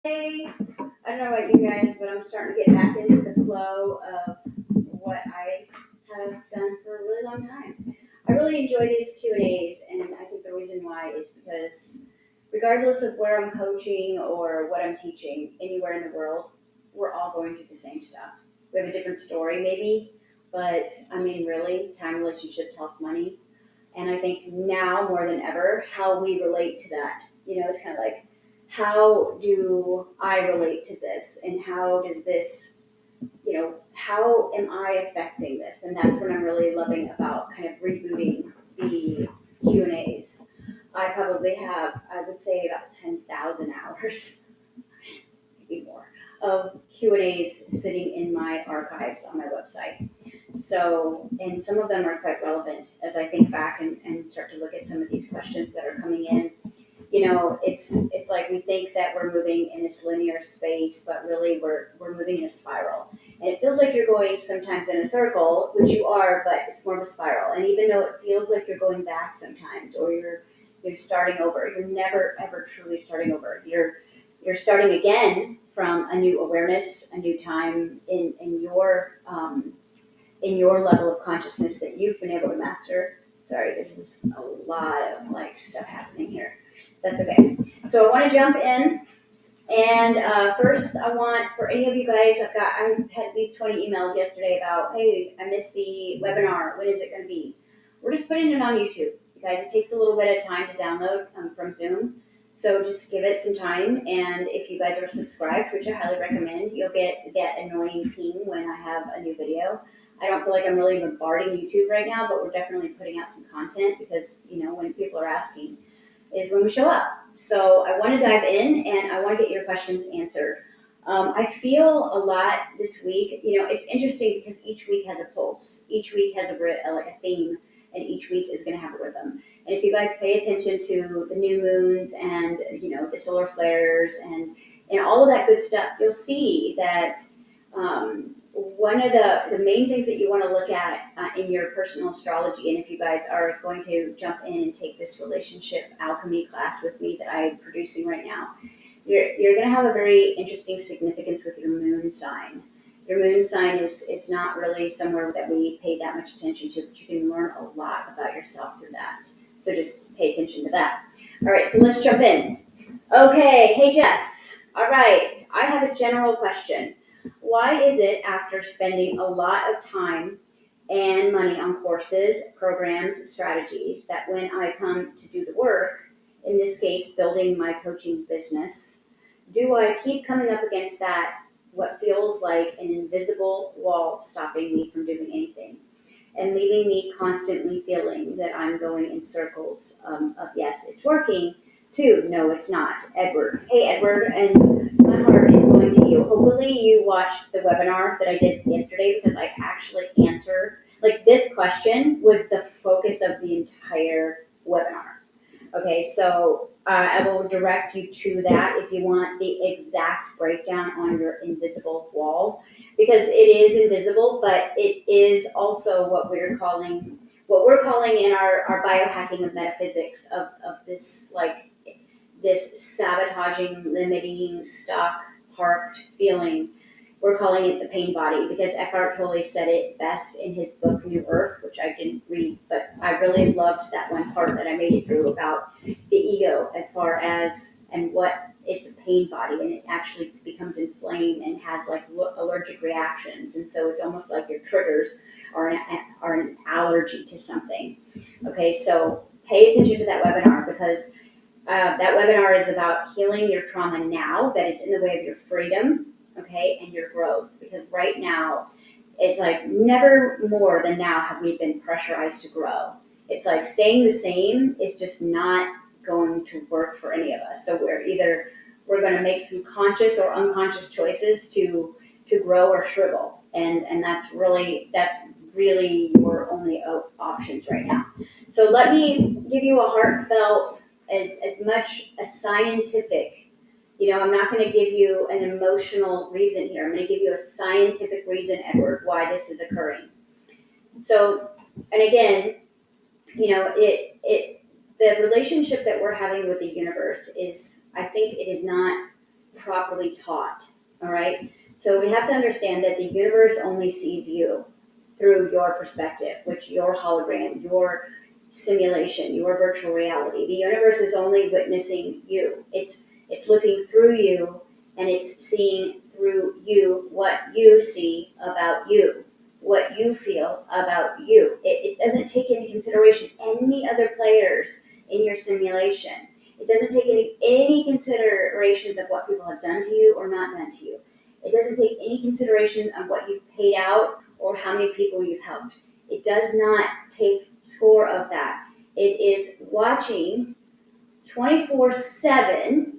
Hey, I don't know about you guys, but I'm starting to get back into the flow of what I have done for a really long time. I really enjoy these Q&As, and I think the reason why is because regardless of where I'm coaching or what I'm teaching, anywhere in the world, we're all going through the same stuff. We have a different story maybe, but I mean really, time, relationships, health, money. And I think now more than ever, how we relate to that. It's kind of like, how do I relate to this? And how does this, how am I affecting this? And that's what I'm really loving about kind of rebooting the Q&As. I probably have, I would say, about 10,000 hours, maybe more, of Q&As sitting in my archives on my website. So, and some of them are quite relevant as I think back and start to look at some of these questions that are coming in. It's like we think that we're moving in this linear space, but really we're moving in a spiral. And it feels like you're going sometimes in a circle, which you are, but it's more of a spiral. And even though it feels like you're going back sometimes, or you're starting over, you're never ever truly starting over. You're starting again from a new awareness, a new time in your level of consciousness that you've been able to master. Sorry, there's just a lot of stuff happening here. That's okay. So I want to jump in, and first I want for any of you guys, I had at least 20 emails yesterday about, hey, I missed the webinar. When is it going to be? We're just putting it on YouTube, you guys. It takes a little bit of time to download from Zoom, so just give it some time. And if you guys are subscribed, which I highly recommend, you'll get that annoying ping when I have a new video. I don't feel like I'm really bombarding YouTube right now, but we're definitely putting out some content because, when people are asking is when we show up. So I want to dive in and I want to get your questions answered. I feel a lot this week. It's interesting because each week has a pulse. Each week has a theme, and each week is going to have a rhythm. And if you guys pay attention to the new moons and, the solar flares and all of that good stuff, you'll see that one of the main things that you want to look at in your personal astrology, and if you guys are going to jump in and take this relationship alchemy class with me that I'm producing right now, you're going to have a very interesting significance with your moon sign. Your moon sign is not really somewhere that we pay that much attention to, but you can learn a lot about yourself through that. So just pay attention to that. All right, so let's jump in. Okay, hey Jess. All right, I have a general question. Why is it after spending a lot of time and money on courses, programs, strategies, that when I come to do the work, in this case, building my coaching business, do I keep coming up against that, what feels like an invisible wall stopping me from doing anything and leaving me constantly feeling that I'm going in circles of yes, it's working, to no, it's not. Edward. Hey, Edward, and my heart is going to you. Hopefully you watched the webinar that I did yesterday because I actually answered, this question was the focus of the entire webinar. Okay, so I will direct you to that if you want the exact breakdown on your invisible wall, because it is invisible, but it is also what we're calling in our biohacking of metaphysics of this this sabotaging, limiting, stuck, parked feeling. We're calling it the pain body because Eckhart Tolle said it best in his book New Earth, which I didn't read, but I really loved that one part that I made it through about the ego as far as and what it's a pain body, and it actually becomes inflamed and has allergic reactions, and so it's almost like your triggers are an allergy to something. Okay, so pay attention to that webinar because that webinar is about healing your trauma now that is in the way of your freedom, okay, and your growth. Because right now, it's like never more than now have we been pressurized to grow. It's like staying the same is just not going to work for any of us. So we're going to make some conscious or unconscious choices to grow or shrivel, and that's really your only options right now. So let me give you a heartfelt, as much a scientific, I'm not going to give you an emotional reason here. I'm going to give you a scientific reason, Edward, why this is occurring. So, and again, the relationship that we're having with the universe is, I think it is not properly taught, all right? So we have to understand that the universe only sees you through your perspective, which your hologram, your simulation, your virtual reality. The universe is only witnessing you. It's looking through you, and it's seeing through you what you see about you, what you feel about you. It doesn't take into consideration any other players in your simulation. It doesn't take any considerations of what people have done to you or not done to you. It doesn't take any consideration of what you've paid out or how many people you've helped. It does not take score of that. It is watching 24/7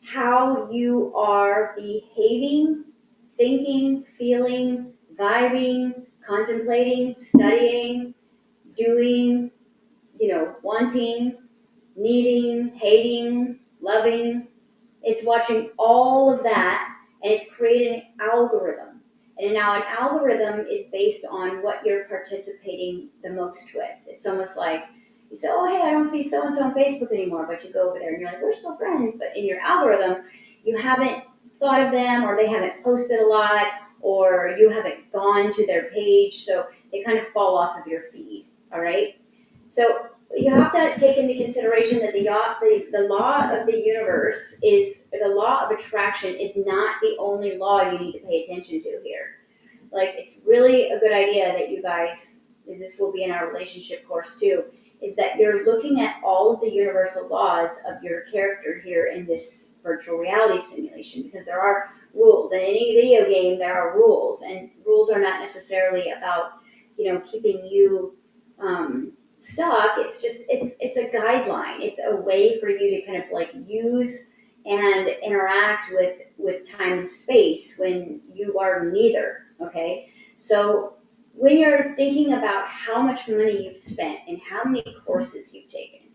how you are behaving, thinking, feeling, vibing, contemplating, studying, doing, wanting, needing, hating, loving. It's watching all of that, and it's created an algorithm. And now an algorithm is based on what you're participating the most with. It's almost like you say, oh, hey, I don't see so-and-so on Facebook anymore, but you go over there and you're like, we're still friends. But in your algorithm, you haven't thought of them, or they haven't posted a lot, or you haven't gone to their page, so they kind of fall off of your feed, all right? So you have to take into consideration that the law of the universe is, the law of attraction is not the only law you need to pay attention to here. Like, it's really a good idea that you guys, and this will be in our relationship course too, is that you're looking at all of the universal laws of your character here in this virtual reality simulation, because there are rules. In any video game, there are rules, and rules are not necessarily about, keeping you stuck. It's just, it's a guideline. It's a way for you to kind of like use and interact with time and space when you are neither, okay? So when you're thinking about how much money you've spent and how many courses you've taken,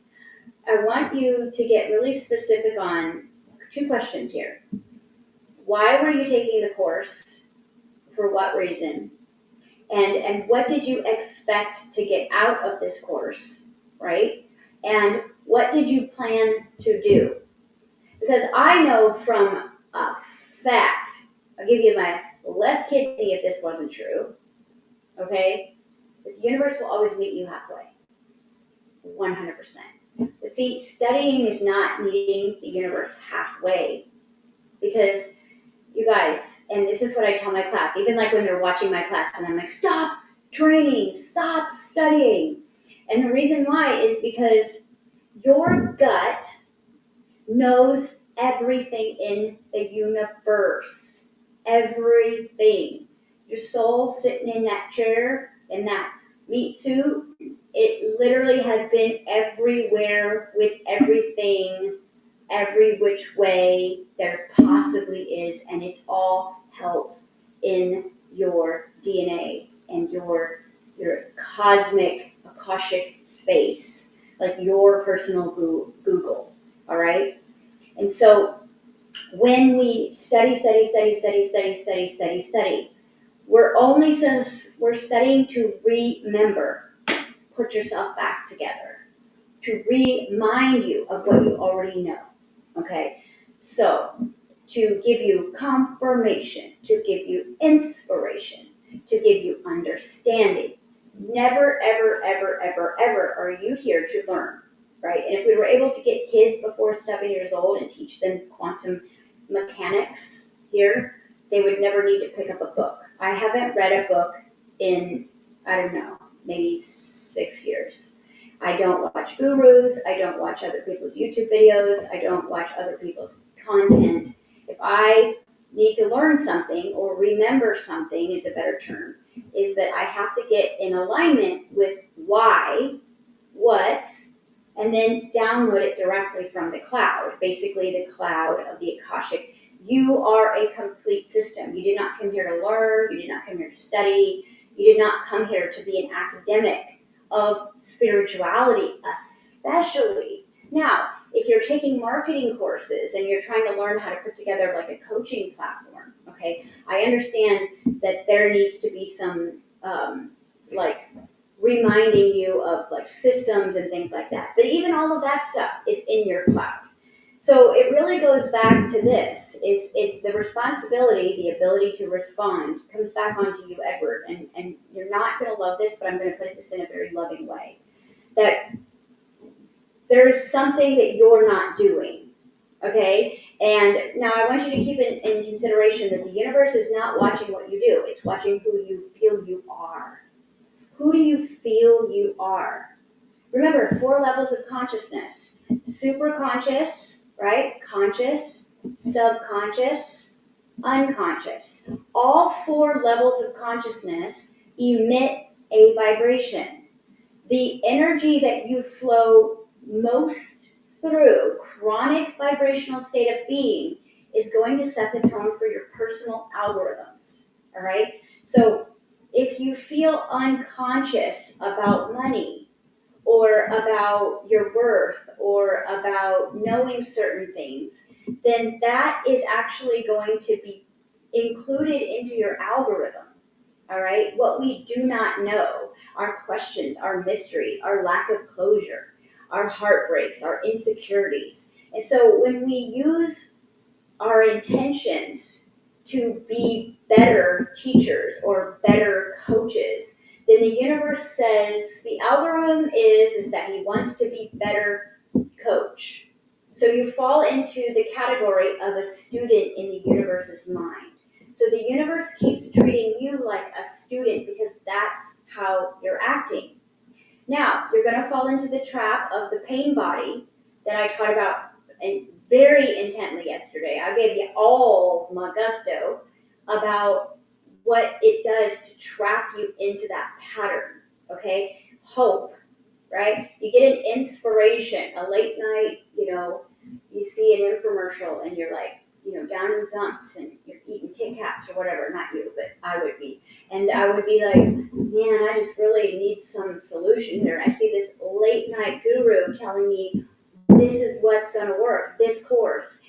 I want you to get really specific on 2 questions here. Why were you taking the course? For what reason? And what did you expect to get out of this course, right? And what did you plan to do? Because I know from a fact, I'll give you my left kidney if this wasn't true, okay? But the universe will always meet you halfway, 100%. But see, studying is not meeting the universe halfway, because you guys, and this is what I tell my class, even like when they're watching my class and I'm like, stop training, stop studying. And the reason why is because your gut knows everything in the universe. Everything. Your soul sitting in that chair, in that meat suit, it literally has been everywhere with everything, every which way there possibly is, and it's all held in your DNA and your cosmic Akashic space, like your personal Google, all right? And so when we study, we're studying to remember, put yourself back together, to remind you of what you already know, okay? So to give you confirmation, to give you inspiration, to give you understanding. Never, ever, ever, ever, ever are you here to learn, right? And if we were able to get kids before 7 years old and teach them quantum mechanics here, they would never need to pick up a book. I haven't read a book in, I don't know, maybe 6 years. I don't watch gurus. I don't watch other people's YouTube videos. I don't watch other people's content. If I need to learn something or remember something is a better term, is that I have to get in alignment with why, what, and then download it directly from the cloud, basically the cloud of the Akashic. You are a complete system. You did not come here to learn. You did not come here to study. You did not come here to be an academic of spirituality, especially. Now, if you're taking marketing courses and you're trying to learn how to put together like a coaching platform, okay, I understand that there needs to be some like reminding you of like systems and things like that. But even all of that stuff is in your cloud. So it really goes back to this. It's the responsibility, the ability to respond comes back onto you, Edward. And you're not going to love this, but I'm going to put this in a very loving way. That there is something that you're not doing, okay? And now I want you to keep in consideration that the universe is not watching what you do. It's watching who you feel you are. Who do you feel you are? Remember, 4 levels of consciousness. Superconscious, right? Conscious, subconscious, unconscious. All 4 levels of consciousness emit a vibration. The energy that you flow most through, chronic vibrational state of being, is going to set the tone for your personal algorithms, all right? So if you feel unconscious about money, or about your worth, or about knowing certain things, then that is actually going to be included into your algorithm, all right? What we do not know, our questions, our mystery, our lack of closure, our heartbreaks, our insecurities. And so when we use our intentions to be better teachers or better coaches, then the universe says the algorithm is that he wants to be better coach. So you fall into the category of a student in the universe's mind. So the universe keeps treating you like a student because that's how you're acting. Now, you're going to fall into the trap of the pain body that I taught about very intently yesterday. I gave you all my gusto about what it does to trap you into that pattern, okay? Hope, right? You get an inspiration, a late night, you see an infomercial and you're like, down in the dumps and you're eating Kit Kats or whatever, not you, but I would be. And I would be like, man, I just really need some solution here. And I see this late night guru telling me, this is what's going to work, this course.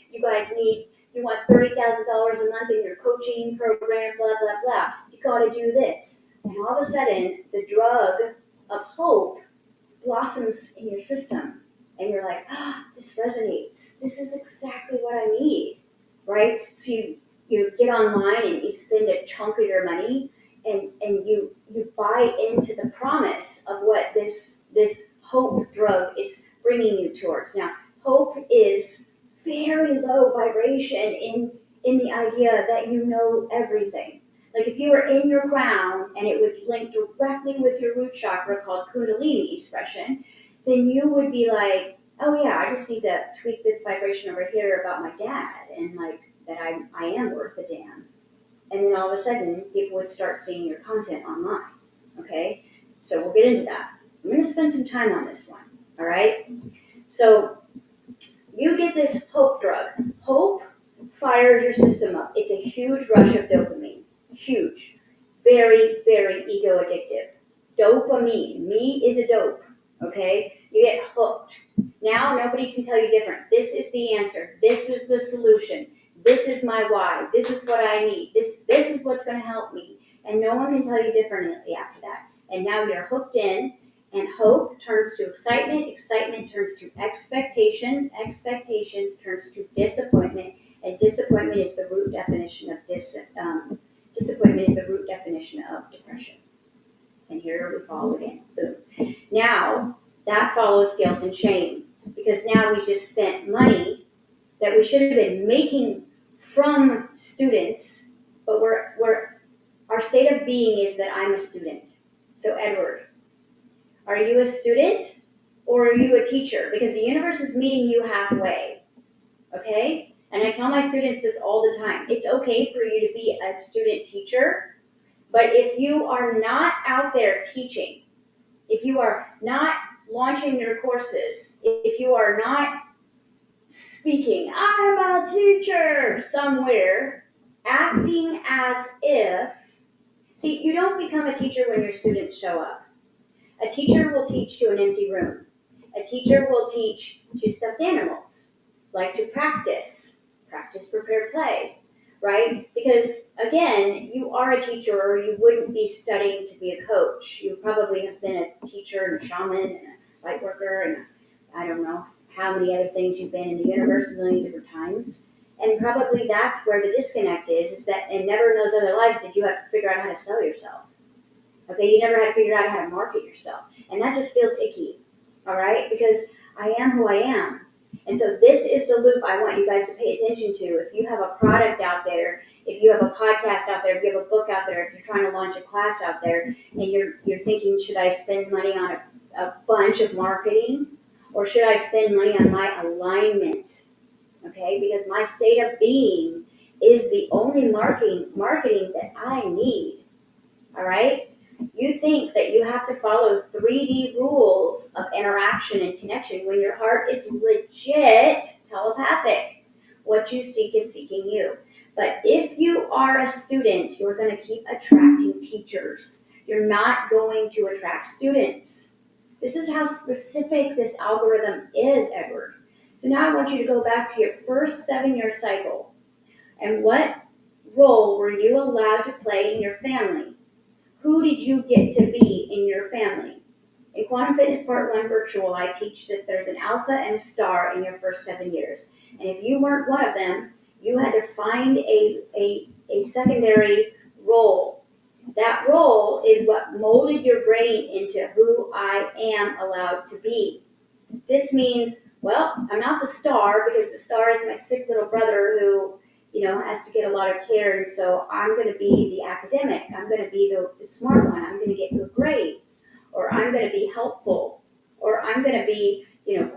You want $30,000 a month in your coaching program, blah, blah, blah. You got to do this. And all of a sudden, the drug of hope blossoms in your system. And you're like, this resonates. This is exactly what I need, right? So you get online and you spend a chunk of your money and you buy into the promise of what this hope drug is bringing you towards. Now, hope is very low vibration in the idea that you know everything. Like if you were in your crown and it was linked directly with your root chakra called Kundalini expression, then you would be like, oh yeah, I just need to tweak this vibration over here about my dad and like that I am worth a damn. And then all of a sudden, people would start seeing your content online, okay? So we'll get into that. I'm going to spend some time on this one, all right? So you get this hope drug. Hope fires your system up. It's a huge rush of dopamine. Huge. Very, very ego addictive. Dopamine. Me is a dope, okay? You get hooked. Now nobody can tell you different. This is the answer. This is the solution. This is my why. This is what I need. This is what's going to help me. And no one can tell you differently after that. And now you're hooked in, and hope turns to excitement. Excitement turns to expectations. Expectations turns to disappointment. And disappointment is the root definition of disappointment is the root definition of depression. And here we fall again. Boom. Now that follows guilt and shame, because now we just spent money that we should have been making from students, but our state of being is that I'm a student. So Edward, are you a student or are you a teacher? Because the universe is meeting you halfway, okay? And I tell my students this all the time. It's okay for you to be a student teacher, but if you are not out there teaching, if you are not launching your courses, if you are not speaking, I'm a teacher somewhere, acting as if, see, you don't become a teacher when your students show up. A teacher will teach to an empty room. A teacher will teach to stuffed animals, like to practice, prepare, play, right? Because again, you are a teacher or you wouldn't be studying to be a coach. You probably have been a teacher and a shaman and a light worker and I don't know how many other things you've been in the universe a million different times. And probably that's where the disconnect is that in never in those other lives did you have to figure out how to sell yourself. Okay, you never had to figure out how to market yourself. And that just feels icky, all right? Because I am who I am. And so this is the loop I want you guys to pay attention to. If you have a product out there, if you have a podcast out there, if you have a book out there, if you're trying to launch a class out there, and you're thinking, should I spend money on a bunch of marketing, or should I spend money on my alignment? Okay, because my state of being is the only marketing that I need. All right? You think that you have to follow 3D rules of interaction and connection when your heart is legit telepathic. What you seek is seeking you. But if you are a student, you're going to keep attracting teachers. You're not going to attract students. This is how specific this algorithm is, Edward. So now I want you to go back to your first 7-year cycle. And what role were you allowed to play in your family? Who did you get to be in your family? In Quantum Fitness Part 1 Virtual, I teach that there's an alpha and a star in your first 7 years. And if you weren't one of them, you had to find a secondary role. That role is what molded your brain into who I am allowed to be. This means, well, I'm not the star because the star is my sick little brother who has to get a lot of care, and so I'm going to be the academic. I'm going to be the smart one. I'm going to get good grades, or I'm going to be helpful, or I'm going to be,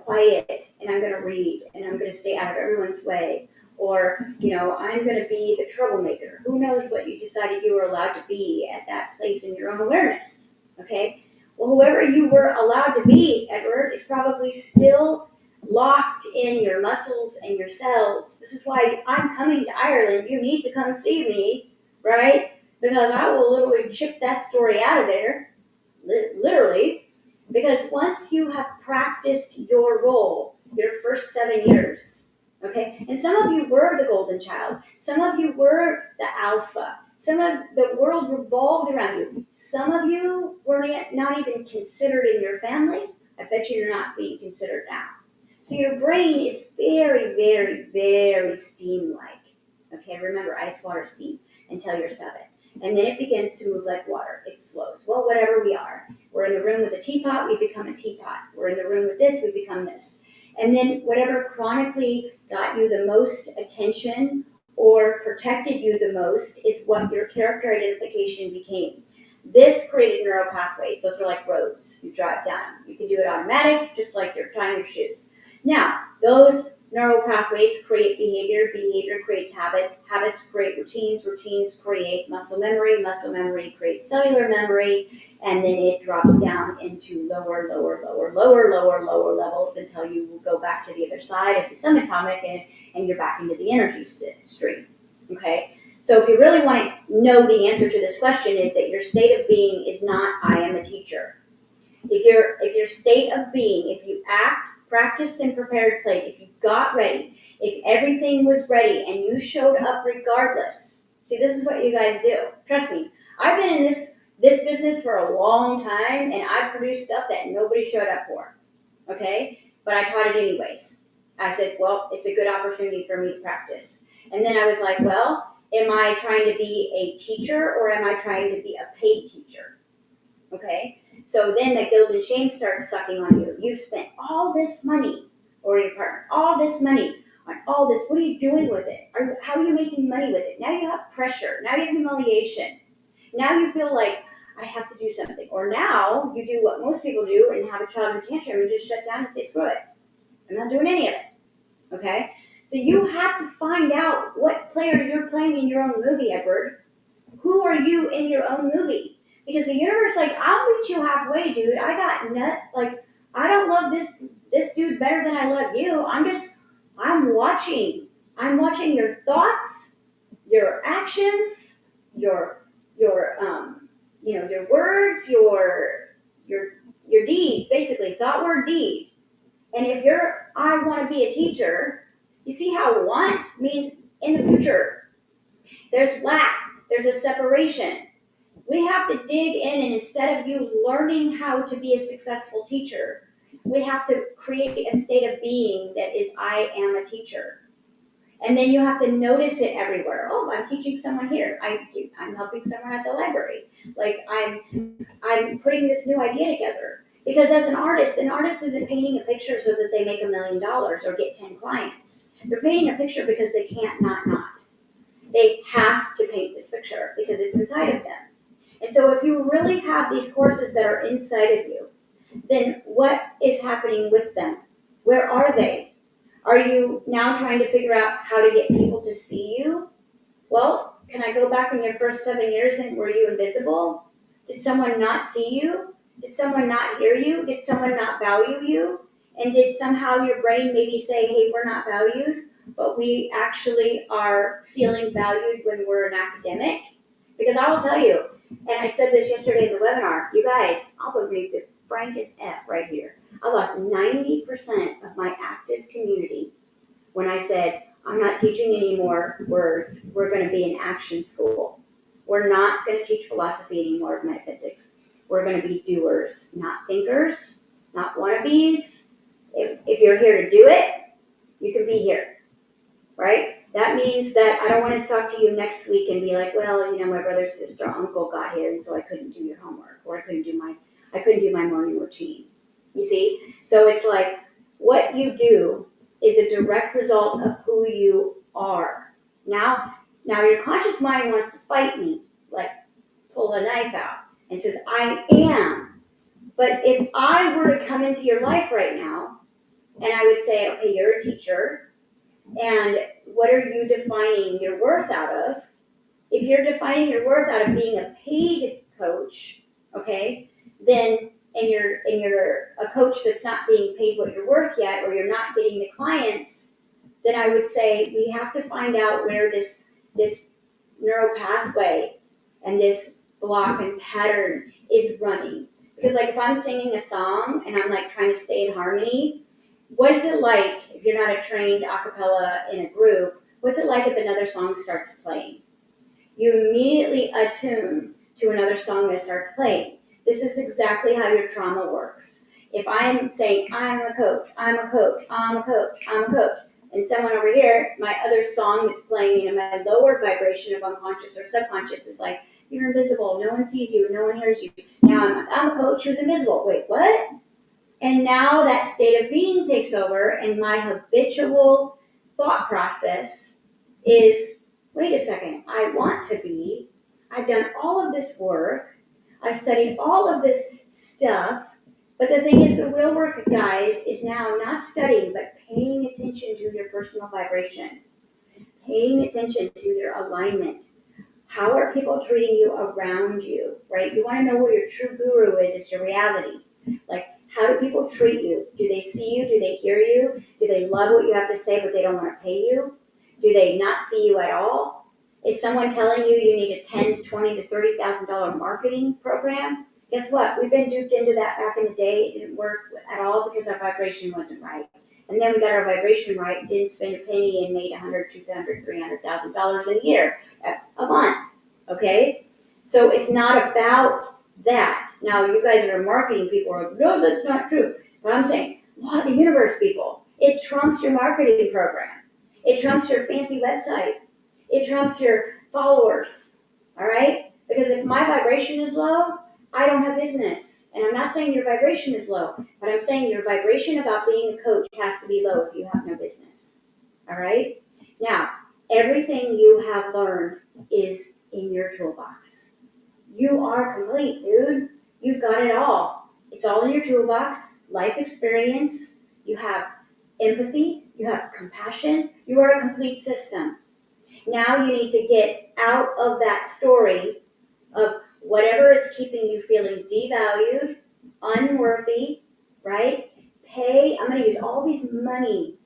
quiet, and I'm going to read, and I'm going to stay out of everyone's way, or, I'm going to be the troublemaker. Who knows what you decided you were allowed to be at that place in your own awareness, okay? Well, whoever you were allowed to be, Edward, is probably still locked in your muscles and your cells. This is why I'm coming to Ireland. You need to come see me, right? Because I will literally chip that story out of there, literally. Because once you have practiced your role, your first 7 years, okay? And some of you were the golden child. Some of you were the alpha. Some of the world revolved around you. Some of you were not even considered in your family. I bet you're not being considered now. So your brain is very, very, very steam-like. Okay, remember, ice, water, steam until you're 7. And then it begins to move like water. It flows. Well, whatever we are. We're in the room with a teapot, we become a teapot. We're in the room with this, we become this. And then whatever chronically got you the most attention or protected you the most is what your character identification became. This created neural pathways. Those are like roads. You drive down. You can do it automatic, just like you're tying your shoes. Now, those neural pathways create behavior. Behavior creates habits. Habits create routines. Routines create muscle memory. Muscle memory creates cellular memory. And then it drops down into lower levels until you go back to the other side of the subatomic and you're back into the energy stream. Okay? So if you really want to know the answer to this question is that your state of being is not, I am a teacher. If your state of being, if you practiced and prepared, played, if you got ready, if everything was ready and you showed up regardless. See, this is what you guys do. Trust me, I've been in this business for a long time and I've produced stuff that nobody showed up for. Okay? But I taught it anyways. I said, well, it's a good opportunity for me to practice. And then I was like, well, am I trying to be a teacher or am I trying to be a paid teacher? Okay? So then the guilt and shame starts sucking on you. You've spent all this money, or your partner, all this money on all this. What are you doing with it? How are you making money with it? Now you have pressure. Now you have humiliation. Now you feel like, I have to do something. Or now you do what most people do and have a childhood tantrum and just shut down and say, screw it. I'm not doing any of it. Okay? So you have to find out what player you're playing in your own movie, Edward. Who are you in your own movie? Because the universe, I'll meet you halfway, dude. I don't love this dude better than I love you. I'm watching. I'm watching your thoughts, your actions, your words, your deeds, basically, thought, word, deed. And if I want to be a teacher, you see how want means in the future. There's lack. There's a separation. We have to dig in, and instead of you learning how to be a successful teacher, we have to create a state of being that is, I am a teacher. And then you have to notice it everywhere. Oh, I'm teaching someone here. I'm helping someone at the library. Like I'm putting this new idea together. Because as an artist isn't painting a picture so that they make $1 million or get 10 clients. They're painting a picture because they can't not. They have to paint this picture because it's inside of them. And so if you really have these courses that are inside of you, then what is happening with them? Where are they? Are you now trying to figure out how to get people to see you? Well, can I go back in your first 7 years and were you invisible? Did someone not see you? Did someone not hear you? Did someone not value you? And did somehow your brain maybe say, hey, we're not valued, but we actually are feeling valued when we're an academic? Because I will tell you, and I said this yesterday in the webinar, you guys, I'll be the frankest F right here. I lost 90% of my active community when I said, I'm not teaching any more words. We're going to be an action school. We're not going to teach philosophy anymore of metaphysics. We're going to be doers, not thinkers, not wannabes. If you're here to do it, you can be here, right? That means that I don't want to talk to you next week and be like, well, my brother, sister, uncle got here, and so I couldn't do your homework, or I couldn't do my morning routine. You see? So it's like what you do is a direct result of who you are. Now your conscious mind wants to fight me, like pull a knife out and says, I am. But if I were to come into your life right now and I would say, okay, you're a teacher, and what are you defining your worth out of? If you're defining your worth out of being a paid coach, okay, then and you're a coach that's not being paid what you're worth yet, or you're not getting the clients, then I would say we have to find out where this neural pathway and this block and pattern is running. Because like if I'm singing a song and I'm like trying to stay in harmony, what is it like if you're not a trained a cappella in a group? What's it like if another song starts playing? You immediately attune to another song that starts playing. This is exactly how your trauma works. If I'm saying, I'm a coach, I'm a coach, I'm a coach, I'm a coach, and someone over here, my other song that's playing in my lower vibration of unconscious or subconscious is like, you're invisible, no one sees you, no one hears you. Now I'm a coach who's invisible. Wait, what? And now that state of being takes over, and my habitual thought process is, wait a second, I want to be, I've done all of this work, I've studied all of this stuff, but the thing is, the real work, guys, is now not studying, but paying attention to your personal vibration, paying attention to your alignment. How are people treating you around you, right? You want to know where your true guru is, it's your reality. Like, how do people treat you? Do they see you? Do they hear you? Do they love what you have to say, but they don't want to pay you? Do they not see you at all? Is someone telling you you need a $10,000 to $20,000 to $30,000 marketing program? Guess what? We've been duped into that back in the day. It didn't work at all because our vibration wasn't right. And then we got our vibration right, didn't spend a penny, and made $100,000, $200,000, $300,000 a year, a month. Okay? So it's not about that. Now, you guys are marketing people are like, no, that's not true. But I'm saying, law of the universe, people. It trumps your marketing program. It trumps your fancy website. It trumps your followers. All right? Because if my vibration is low, I don't have business. And I'm not saying your vibration is low, but I'm saying your vibration about being a coach has to be low if you have no business. All right? Now, everything you have learned is in your toolbox. You are complete, dude. You've got it all. It's all in your toolbox. Life experience. You have empathy. You have compassion. You are a complete system. Now you need to get out of that story of whatever is keeping you feeling devalued, unworthy, right? I'm going to use all these money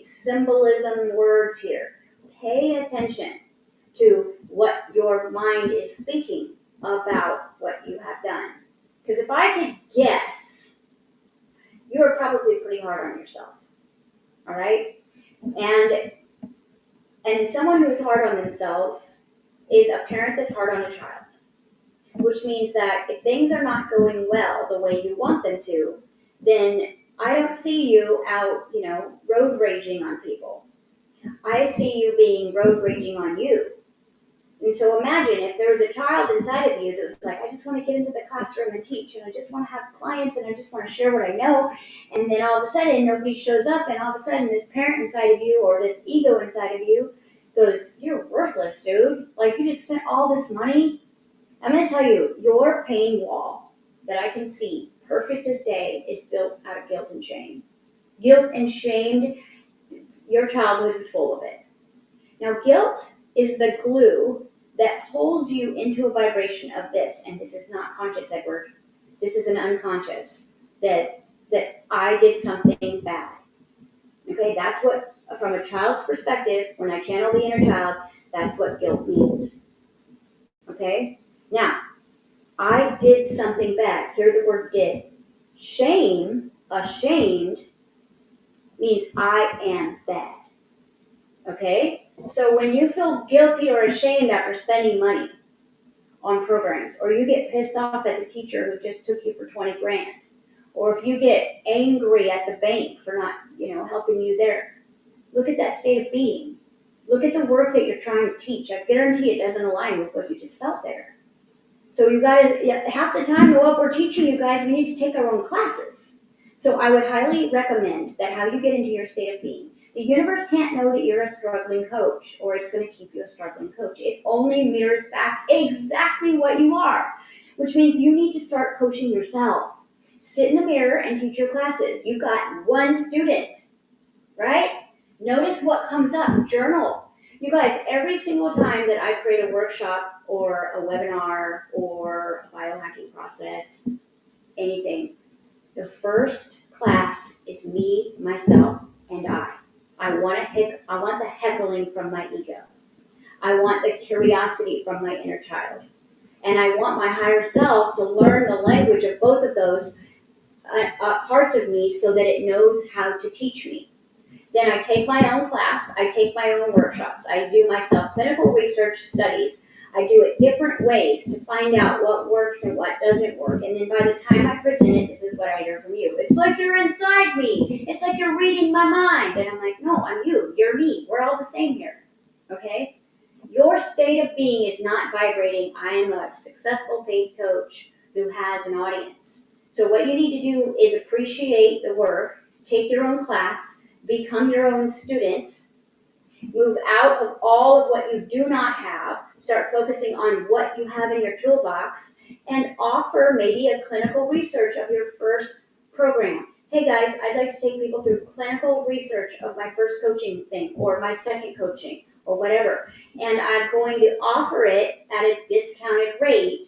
symbolism words here. Pay attention to what your mind is thinking about what you have done. Because if I could guess, you are probably pretty hard on yourself. All right? And someone who's hard on themselves is a parent that's hard on a child. Which means that if things are not going well the way you want them to, then I don't see you out, road raging on people. I see you being road raging on you. And so imagine if there was a child inside of you that was like, I just want to get into the classroom and teach, and I just want to have clients, and I just want to share what I know. And then all of a sudden, nobody shows up, and all of a sudden, this parent inside of you or this ego inside of you goes, you're worthless, dude. Like, you just spent all this money. I'm going to tell you, your pain wall that I can see, perfect as day, is built out of guilt and shame. Guilt and shame, your childhood was full of it. Now, guilt is the glue that holds you into a vibration of this, and this is not conscious, Edward. This is an unconscious, that I did something bad. Okay, that's what, from a child's perspective, when I channel the inner child, that's what guilt means. Okay? Now, I did something bad. Hear the word did. Shame, ashamed, means I am bad. Okay? So when you feel guilty or ashamed after spending money on programs, or you get pissed off at the teacher who just took you for 20 grand, or if you get angry at the bank for not, helping you there, look at that state of being. Look at the work that you're trying to teach. I guarantee it doesn't align with what you just felt there. So you got to, half the time what we're teaching you guys, we need to take our own classes. So I would highly recommend that how you get into your state of being. The universe can't know that you're a struggling coach, or it's going to keep you a struggling coach. It only mirrors back exactly what you are, which means you need to start coaching yourself. Sit in the mirror and teach your classes. You've got one student, right? Notice what comes up. Journal. You guys, every single time that I create a workshop or a webinar or a biohacking process, anything, the first class is me, myself, and I. I want the heckling from my ego. I want the curiosity from my inner child. And I want my higher self to learn the language of both of those parts of me so that it knows how to teach me. Then I take my own class, I take my own workshops, I do my self-clinical research studies, I do it different ways to find out what works and what doesn't work. And then by the time I present it, this is what I hear from you. It's like you're inside me. It's like you're reading my mind. And I'm like, no, I'm you. You're me. We're all the same here. Okay? Your state of being is not vibrating. I am a successful paid coach who has an audience. So what you need to do is appreciate the work, take your own class, become your own student, move out of all of what you do not have, start focusing on what you have in your toolbox, and offer maybe a clinical research of your first program. Hey guys, I'd like to take people through clinical research of my first coaching thing, or my second coaching, or whatever. And I'm going to offer it at a discounted rate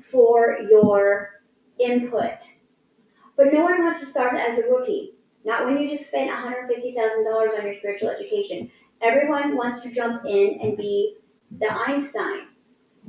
for your input. But no one wants to start as a rookie. Not when you just spent $150,000 on your spiritual education. Everyone wants to jump in and be the Einstein.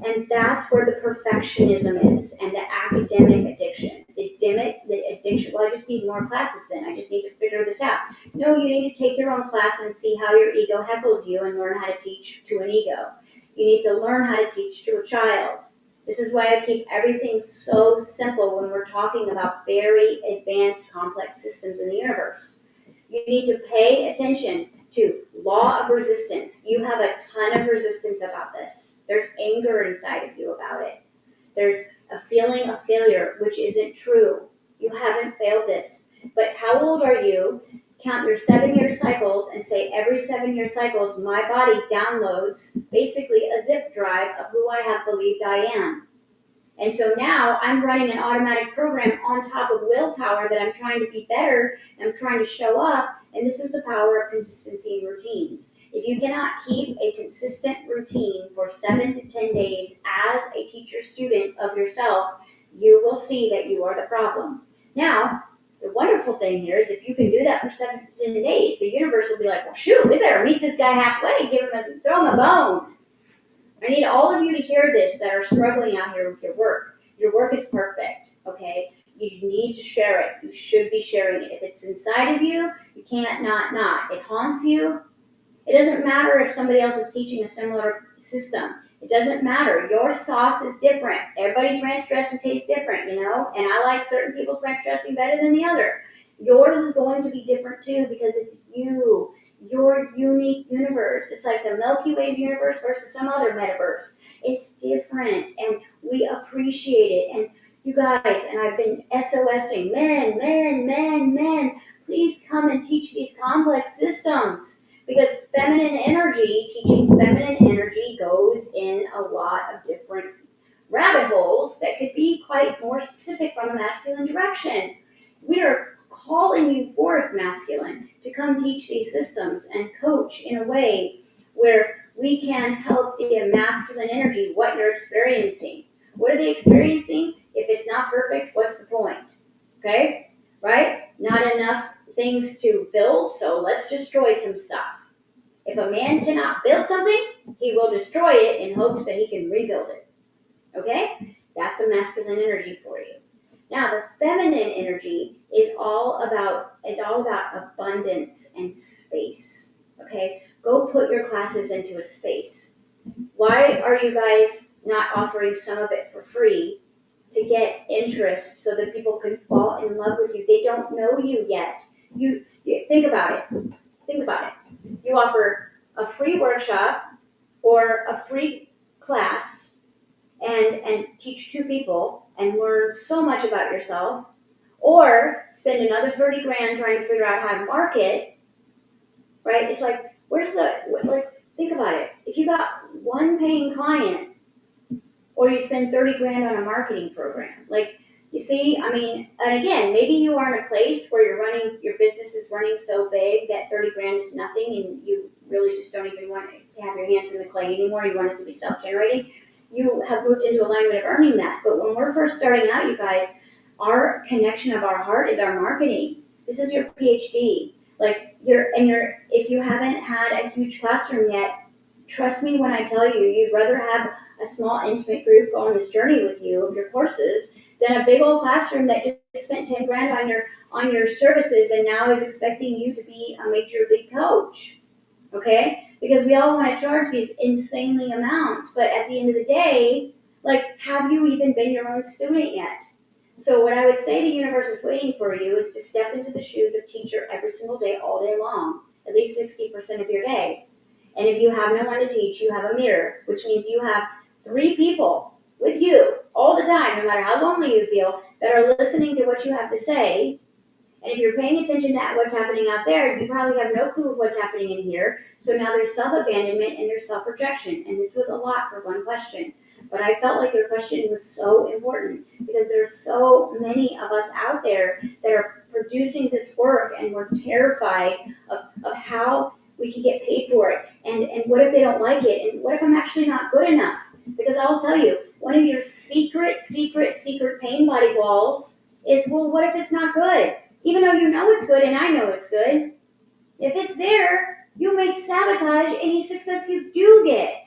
And that's where the perfectionism is, and the academic addiction. The addiction, well, I just need more classes then. I just need to figure this out. No, you need to take your own class and see how your ego heckles you and learn how to teach to an ego. You need to learn how to teach to a child. This is why I keep everything so simple when we're talking about very advanced, complex systems in the universe. You need to pay attention to law of resistance. You have a ton of resistance about this. There's anger inside of you about it. There's a feeling of failure, which isn't true. You haven't failed this. But how old are you? Count your 7-year cycles and say every 7-year cycles, my body downloads basically a zip drive of who I have believed I am. And so now I'm running an automatic program on top of willpower that I'm trying to be better and I'm trying to show up. And this is the power of consistency and routines. If you cannot keep a consistent routine for 7 to 10 days as a teacher student of yourself, you will see that you are the problem. Now, the wonderful thing here is if you can do that for 7 to 10 days, the universe will be like, well, shoot, we better meet this guy halfway, throw him a bone. I need all of you to hear this that are struggling out here with your work. Your work is perfect, okay? You need to share it. You should be sharing it. If it's inside of you, you can't not. It haunts you. It doesn't matter if somebody else is teaching a similar system. It doesn't matter. Your sauce is different. Everybody's ranch dressing tastes different, you know? And I like certain people's ranch dressing better than the other. Yours is going to be different too because it's you, your unique universe. It's like the Milky Way's universe versus some other metaverse. It's different and we appreciate it. And you guys, and I've been SOSing, men, please come and teach these complex systems. Because feminine energy, teaching feminine energy goes in a lot of different rabbit holes that could be quite more specific from a masculine direction. We are calling you forth, masculine, to come teach these systems and coach in a way where we can help the masculine energy, what you're experiencing. What are they experiencing? If it's not perfect, what's the point? Okay? Right? Not enough things to build, so let's destroy some stuff. If a man cannot build something, he will destroy it in hopes that he can rebuild it. Okay? That's the masculine energy for you. Now, the feminine energy is all about abundance and space. Okay? Go put your classes into a space. Why are you guys not offering some of it for free to get interest so that people can fall in love with you? They don't know you yet. You think about it. Think about it. You offer a free workshop or a free class and teach 2 people and learn so much about yourself, or spend another 30 grand trying to figure out how to market, right? It's like, think about it. If you got one paying client or you spend 30 grand on a marketing program, you see, I mean, and again, maybe you are in a place where your business is running so big that 30 grand is nothing and you really just don't even want to have your hands in the clay anymore. You want it to be self-generating. You have moved into alignment of earning that. But when we're first starting out, you guys, our connection of our heart is our marketing. This is your PhD. If you haven't had a huge classroom yet, trust me when I tell you, you'd rather have a small intimate group go on this journey with you of your courses than a big old classroom that just spent 10 grand on your services and now is expecting you to be a major league coach. Okay? Because we all want to charge these insanely amounts, but at the end of the day, have you even been your own student yet? So what I would say the universe is waiting for you is to step into the shoes of teacher every single day, all day long, at least 60% of your day. And if you have no one to teach, you have a mirror, which means you have 3 people with you all the time, no matter how lonely you feel, that are listening to what you have to say. And if you're paying attention to what's happening out there, you probably have no clue of what's happening in here. So now there's self-abandonment and there's self-rejection. And this was a lot for one question. But I felt like your question was so important because there's so many of us out there that are producing this work and we're terrified of how we can get paid for it. And what if they don't like it? And what if I'm actually not good enough? Because I'll tell you, one of your secret pain body walls is, well, what if it's not good? Even though you know it's good and I know it's good, if it's there, you may sabotage any success you do get.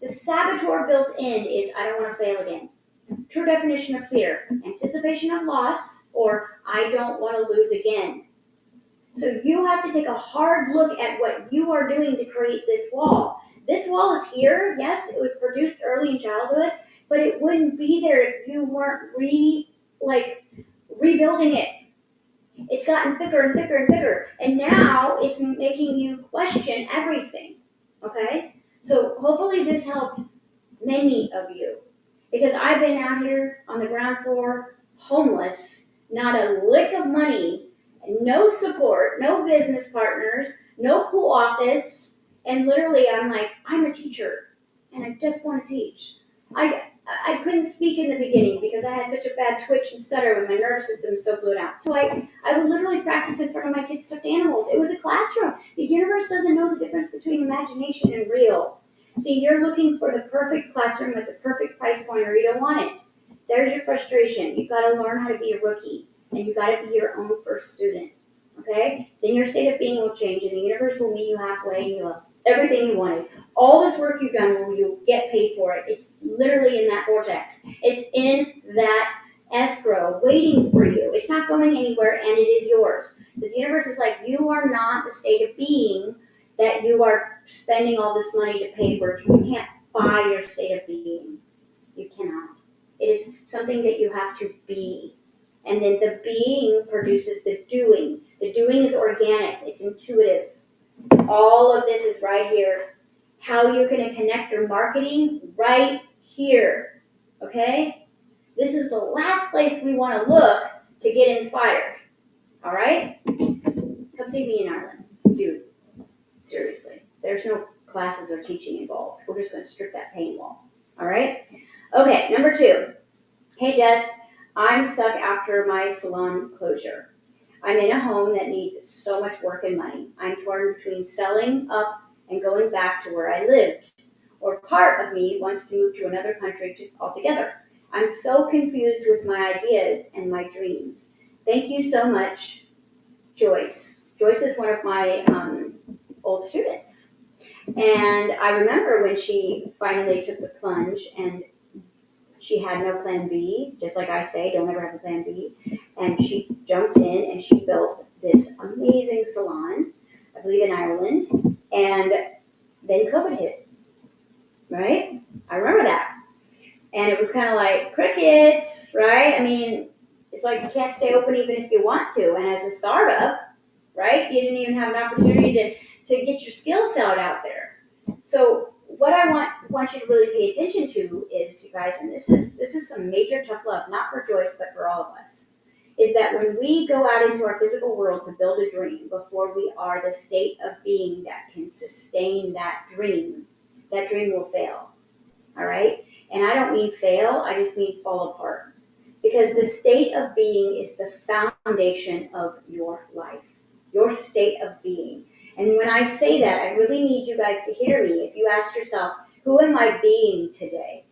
The saboteur built in is, I don't want to fail again. True definition of fear, anticipation of loss, or I don't want to lose again. So you have to take a hard look at what you are doing to create this wall. This wall is here. Yes, it was produced early in childhood, but it wouldn't be there if you weren't rebuilding it. It's gotten thicker and thicker and thicker, and now it's making you question everything. Okay? So hopefully this helped many of you, because I've been out here on the ground floor, homeless, not a lick of money, no support, no business partners, no cool office, and literally I'm a teacher, and I just want to teach. I couldn't speak in the beginning because I had such a bad twitch and stutter when my nervous system was so blown out. So I would literally practice in front of my kids' stuffed animals. It was a classroom. The universe doesn't know the difference between imagination and real. See, you're looking for the perfect classroom at the perfect price point, or you don't want it. There's your frustration. You've got to learn how to be a rookie, and you've got to be your own first student. Okay? Then your state of being will change, and the universe will meet you halfway, and you'll have everything you wanted. All this work you've done, will you get paid for it? It's literally in that vortex. It's in that escrow waiting for you. It's not going anywhere, and it is yours. The universe is like, you are not the state of being that you are spending all this money to pay for. You can't modify your state of being. You cannot. It is something that you have to be. And then the being produces the doing. The doing is organic, it's intuitive. All of this is right here. How you're going to connect your marketing right here. Okay? This is the last place we want to look to get inspired. All right? Come see me in Ireland. Dude, seriously. There's no classes or teaching involved. We're just going to strip that pain wall. All right? Okay, number 2. Hey, Jess, I'm stuck after my salon closure. I'm in a home that needs so much work and money. I'm torn between selling up and going back to where I lived. Or part of me wants to move to another country altogether. I'm so confused with my ideas and my dreams. Thank you so much, Joyce. Joyce is one of my old students. And I remember when she finally took the plunge and she had no plan B, just like I say, don't ever have a plan B. And she jumped in and she built this amazing salon, I believe in Ireland. And then COVID hit, right? I remember that. And it was kind of like crickets, right? I mean, it's like you can't stay open even if you want to. And as a startup, right, you didn't even have an opportunity to get your skill set out there. So what I want you to really pay attention to is, you guys, and this is some major tough love, not for Joyce, but for all of us, is that when we go out into our physical world to build a dream, before we are the state of being that can sustain that dream will fail, all right? And I don't mean fail, I just mean fall apart. Because the state of being is the foundation of your life, your state of being. And when I say that, I really need you guys to hear me. If you ask yourself, who am I being today?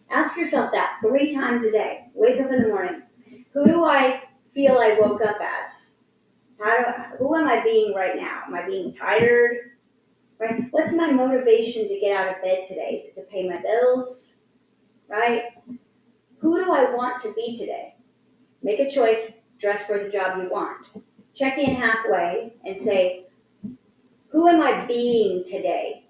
Ask yourself that 3 times a day. Wake up in the morning. Who do I feel I woke up as? Who am I being right now? Am I being tired? Right? What's my motivation to get out of bed today? Is it to pay my bills? Right? Who do I want to be today? Make a choice, dress for the job you want. Check in halfway and say, who am I being today?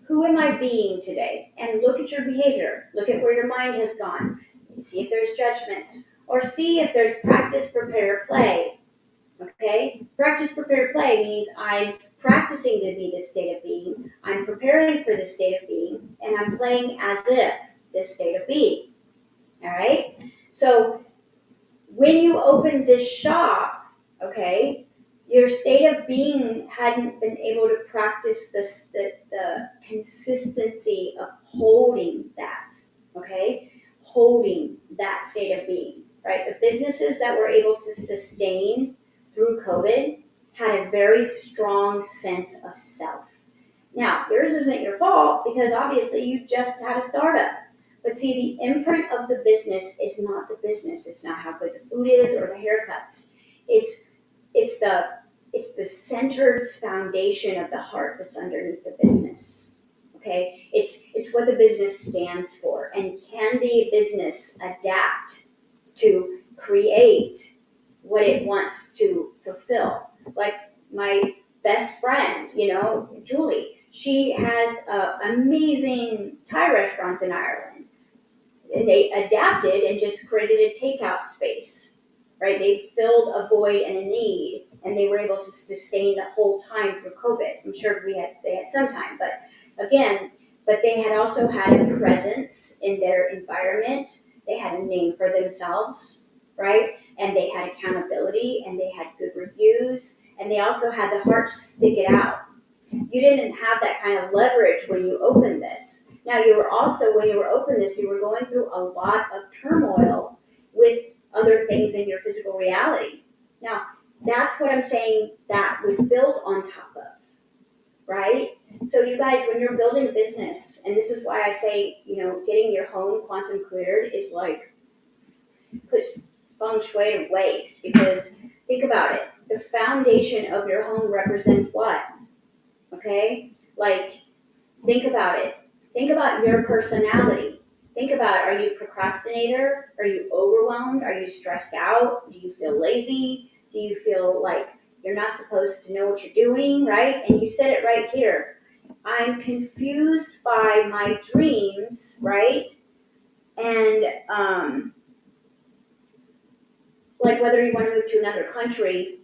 Who am I being today? And look at your behavior. Look at where your mind has gone. See if there's judgments. Or see if there's practice, prepare, play. Okay? Practice, prepare, play means I'm practicing to be this state of being. I'm preparing for this state of being. And I'm playing as if this state of being. All right? So when you open this shop, okay, your state of being hadn't been able to practice the consistency of holding that, okay? Holding that state of being, right? The businesses that were able to sustain through COVID had a very strong sense of self. Now, yours isn't your fault because obviously you just had a startup. But see, the imprint of the business is not the business. It's not how good the food is or the haircuts. It's the centered foundation of the heart that's underneath the business. Okay? It's what the business stands for. And can the business adapt to create what it wants to fulfill? Like my best friend, Julie, she has amazing Thai restaurants in Ireland. And they adapted and just created a takeout space, right? They filled a void and a need, and they were able to sustain the whole time through COVID. I'm sure they had some time, but they had also had a presence in their environment. They had a name for themselves, right? And they had accountability, and they had good reviews, and they also had the heart to stick it out. You didn't have that kind of leverage when you opened this. Now, you were also, when you were open this, you were going through a lot of turmoil with other things in your physical reality. Now, that's what I'm saying that was built on top of, right? So you guys, when you're building a business, and this is why I say, getting your home quantum cleared is like, puts feng shui to waste, because think about it. The foundation of your home represents what? Okay? Like, think about it. Think about your personality. Think about, are you a procrastinator? Are you overwhelmed? Are you stressed out? Do you feel lazy? Do you feel like you're not supposed to know what you're doing, right? And you said it right here. I'm confused by my dreams, right? And like whether you want to move to another country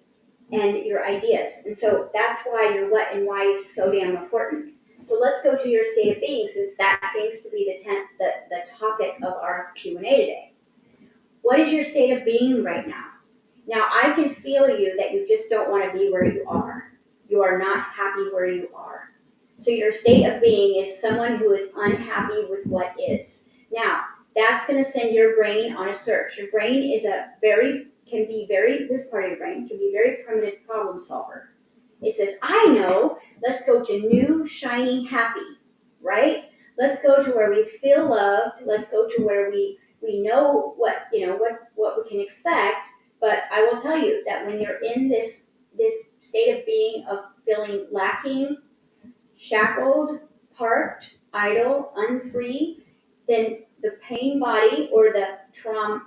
and your ideas. And so that's why your what and why is so damn important. So let's go to your state of being, since that seems to be the topic of our Q&A today. What is your state of being right now? Now, I can feel you that you just don't want to be where you are. You are not happy where you are. So your state of being is someone who is unhappy with what is. Now, that's going to send your brain on a search. Your brain is this part of your brain can be very primitive problem solver. It says, I know, let's go to new, shiny, happy, right? Let's go to where we feel loved. Let's go to where we know what we can expect. But I will tell you that when you're in this state of being of feeling lacking, shackled, parked, idle, unfree, then the pain body or the trauma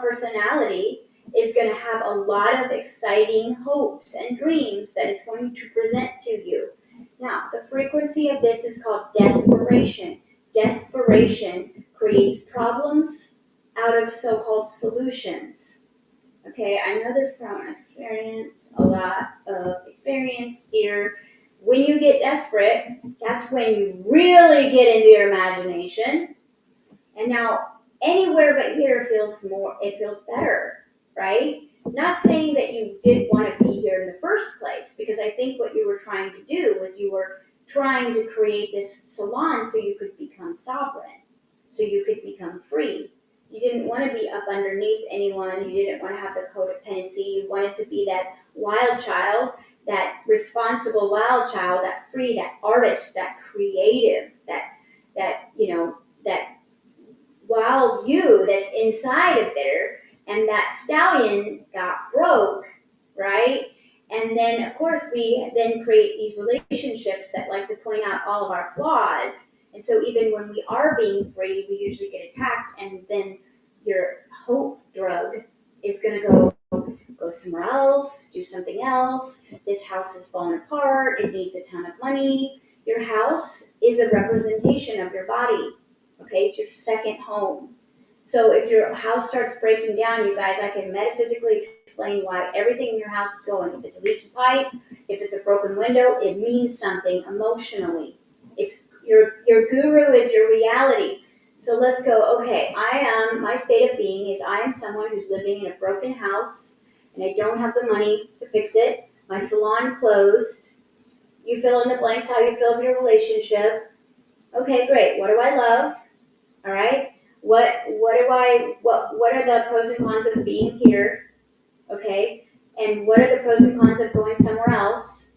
personality is going to have a lot of exciting hopes and dreams that it's going to present to you. Now, the frequency of this is called desperation. Desperation creates problems out of so-called solutions. Okay, I know this from experience, a lot of experience here. When you get desperate, that's when you really get into your imagination. And now, anywhere but here it feels better, right? Not saying that you did want to be here in the first place, because I think what you were trying to do was you were trying to create this salon so you could become sovereign, so you could become free. You didn't want to be up underneath anyone. You didn't want to have the codependency. You wanted to be that wild child, that responsible wild child, that free, that artist, that creative, that wild you that's inside of there. And that stallion got broke, right? And then, of course, we then create these relationships that like to point out all of our flaws. And so even when we are being free, we usually get attacked, and then your hope drug is going to go somewhere else, do something else. This house is falling apart. It needs a ton of money. Your house is a representation of your body. Okay, it's your second home. So if your house starts breaking down, you guys, I can metaphysically explain why everything in your house is going. If it's a leaky pipe, if it's a broken window, it means something emotionally. It's your guru is your reality. So let's go, okay, my state of being is I am someone who's living in a broken house, and I don't have the money to fix it. My salon closed. You fill in the blanks how you feel of your relationship. Okay, great. What do I love? All right. What are the pros and cons of being here? Okay. And what are the pros and cons of going somewhere else?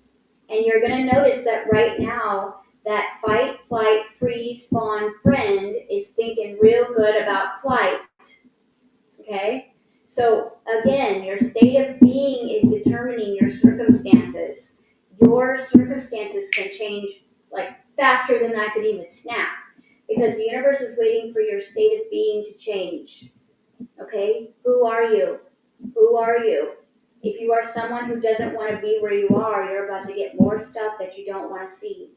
And you're going to notice that right now, that fight, flight, freeze, fawn friend is thinking real good about flight. Okay? So again, your state of being is determining your circumstances. Your circumstances can change like faster than I could even snap, because the universe is waiting for your state of being to change. Okay? Who are you? Who are you? If you are someone who doesn't want to be where you are, you're about to get more stuff that you don't want to see.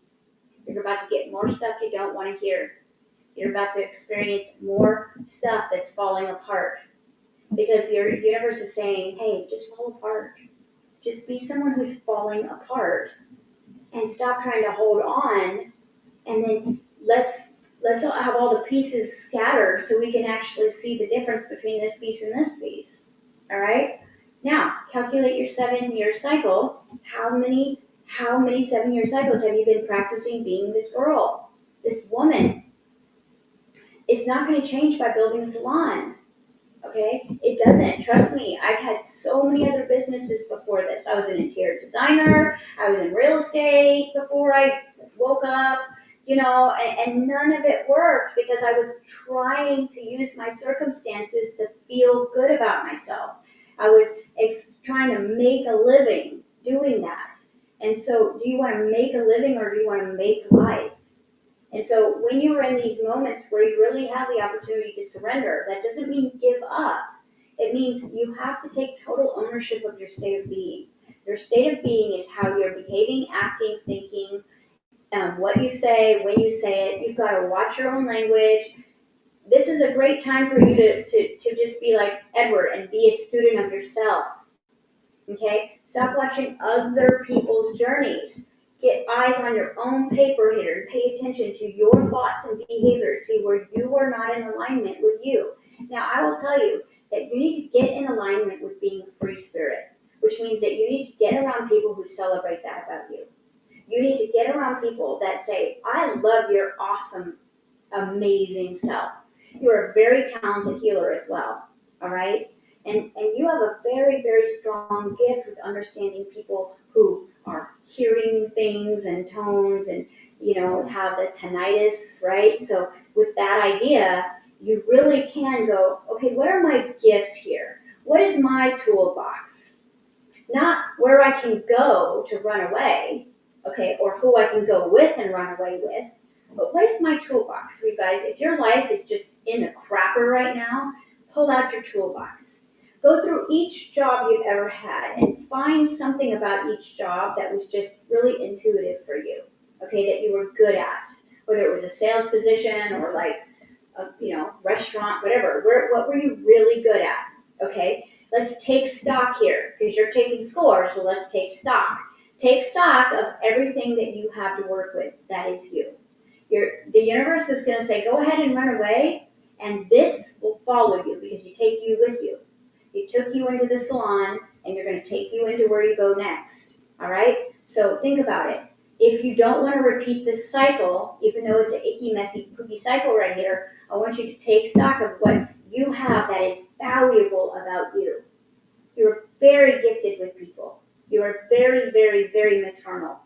You're about to get more stuff you don't want to hear. You're about to experience more stuff that's falling apart. Because your universe is saying, hey, just fall apart. Just be someone who's falling apart. And stop trying to hold on. And then let's have all the pieces scattered so we can actually see the difference between this piece and this piece. All right? Now, calculate your 7-year cycle. How many 7-year cycles have you been practicing being this girl, this woman? It's not going to change by building a salon. Okay? It doesn't. Trust me. I've had so many other businesses before this. I was an interior designer. I was in real estate before I woke up, and none of it worked because I was trying to use my circumstances to feel good about myself. I was trying to make a living doing that. And so do you want to make a living or do you want to make life? And so when you are in these moments where you really have the opportunity to surrender, that doesn't mean give up. It means you have to take total ownership of your state of being. Your state of being is how you're behaving, acting, thinking, what you say, when you say it. You've got to watch your own language. This is a great time for you to just be like Edward and be a student of yourself. Okay? Stop watching other people's journeys. Get eyes on your own paper here. Pay attention to your thoughts and behaviors. See where you are not in alignment with you. Now, I will tell you that you need to get in alignment with being a free spirit, which means that you need to get around people who celebrate that about you. You need to get around people that say, I love your awesome, amazing self. You are a very talented healer as well, all right? And you have a very, very strong gift with understanding people who are hearing things and tones and, have the tinnitus, right? So with that idea, you really can go, okay, what are my gifts here? What is my toolbox? Not where I can go to run away, okay, or who I can go with and run away with, but what is my toolbox? So you guys, if your life is just in the crapper right now, pull out your toolbox. Go through each job you've ever had and find something about each job that was just really intuitive for you, okay, that you were good at, whether it was a sales position or like a restaurant, whatever. What were you really good at, okay? Let's take stock here because you're taking score, so let's take stock. Take stock of everything that you have to work with. That is you. The universe is going to say, go ahead and run away, and this will follow you because you take you with you. You took you into the salon, and you're going to take you into where you go next. All right? So think about it. If you don't want to repeat this cycle, even though it's an icky, messy, poopy cycle right here, I want you to take stock of what you have that is valuable about you. You're very gifted with people. You are very, very, very maternal.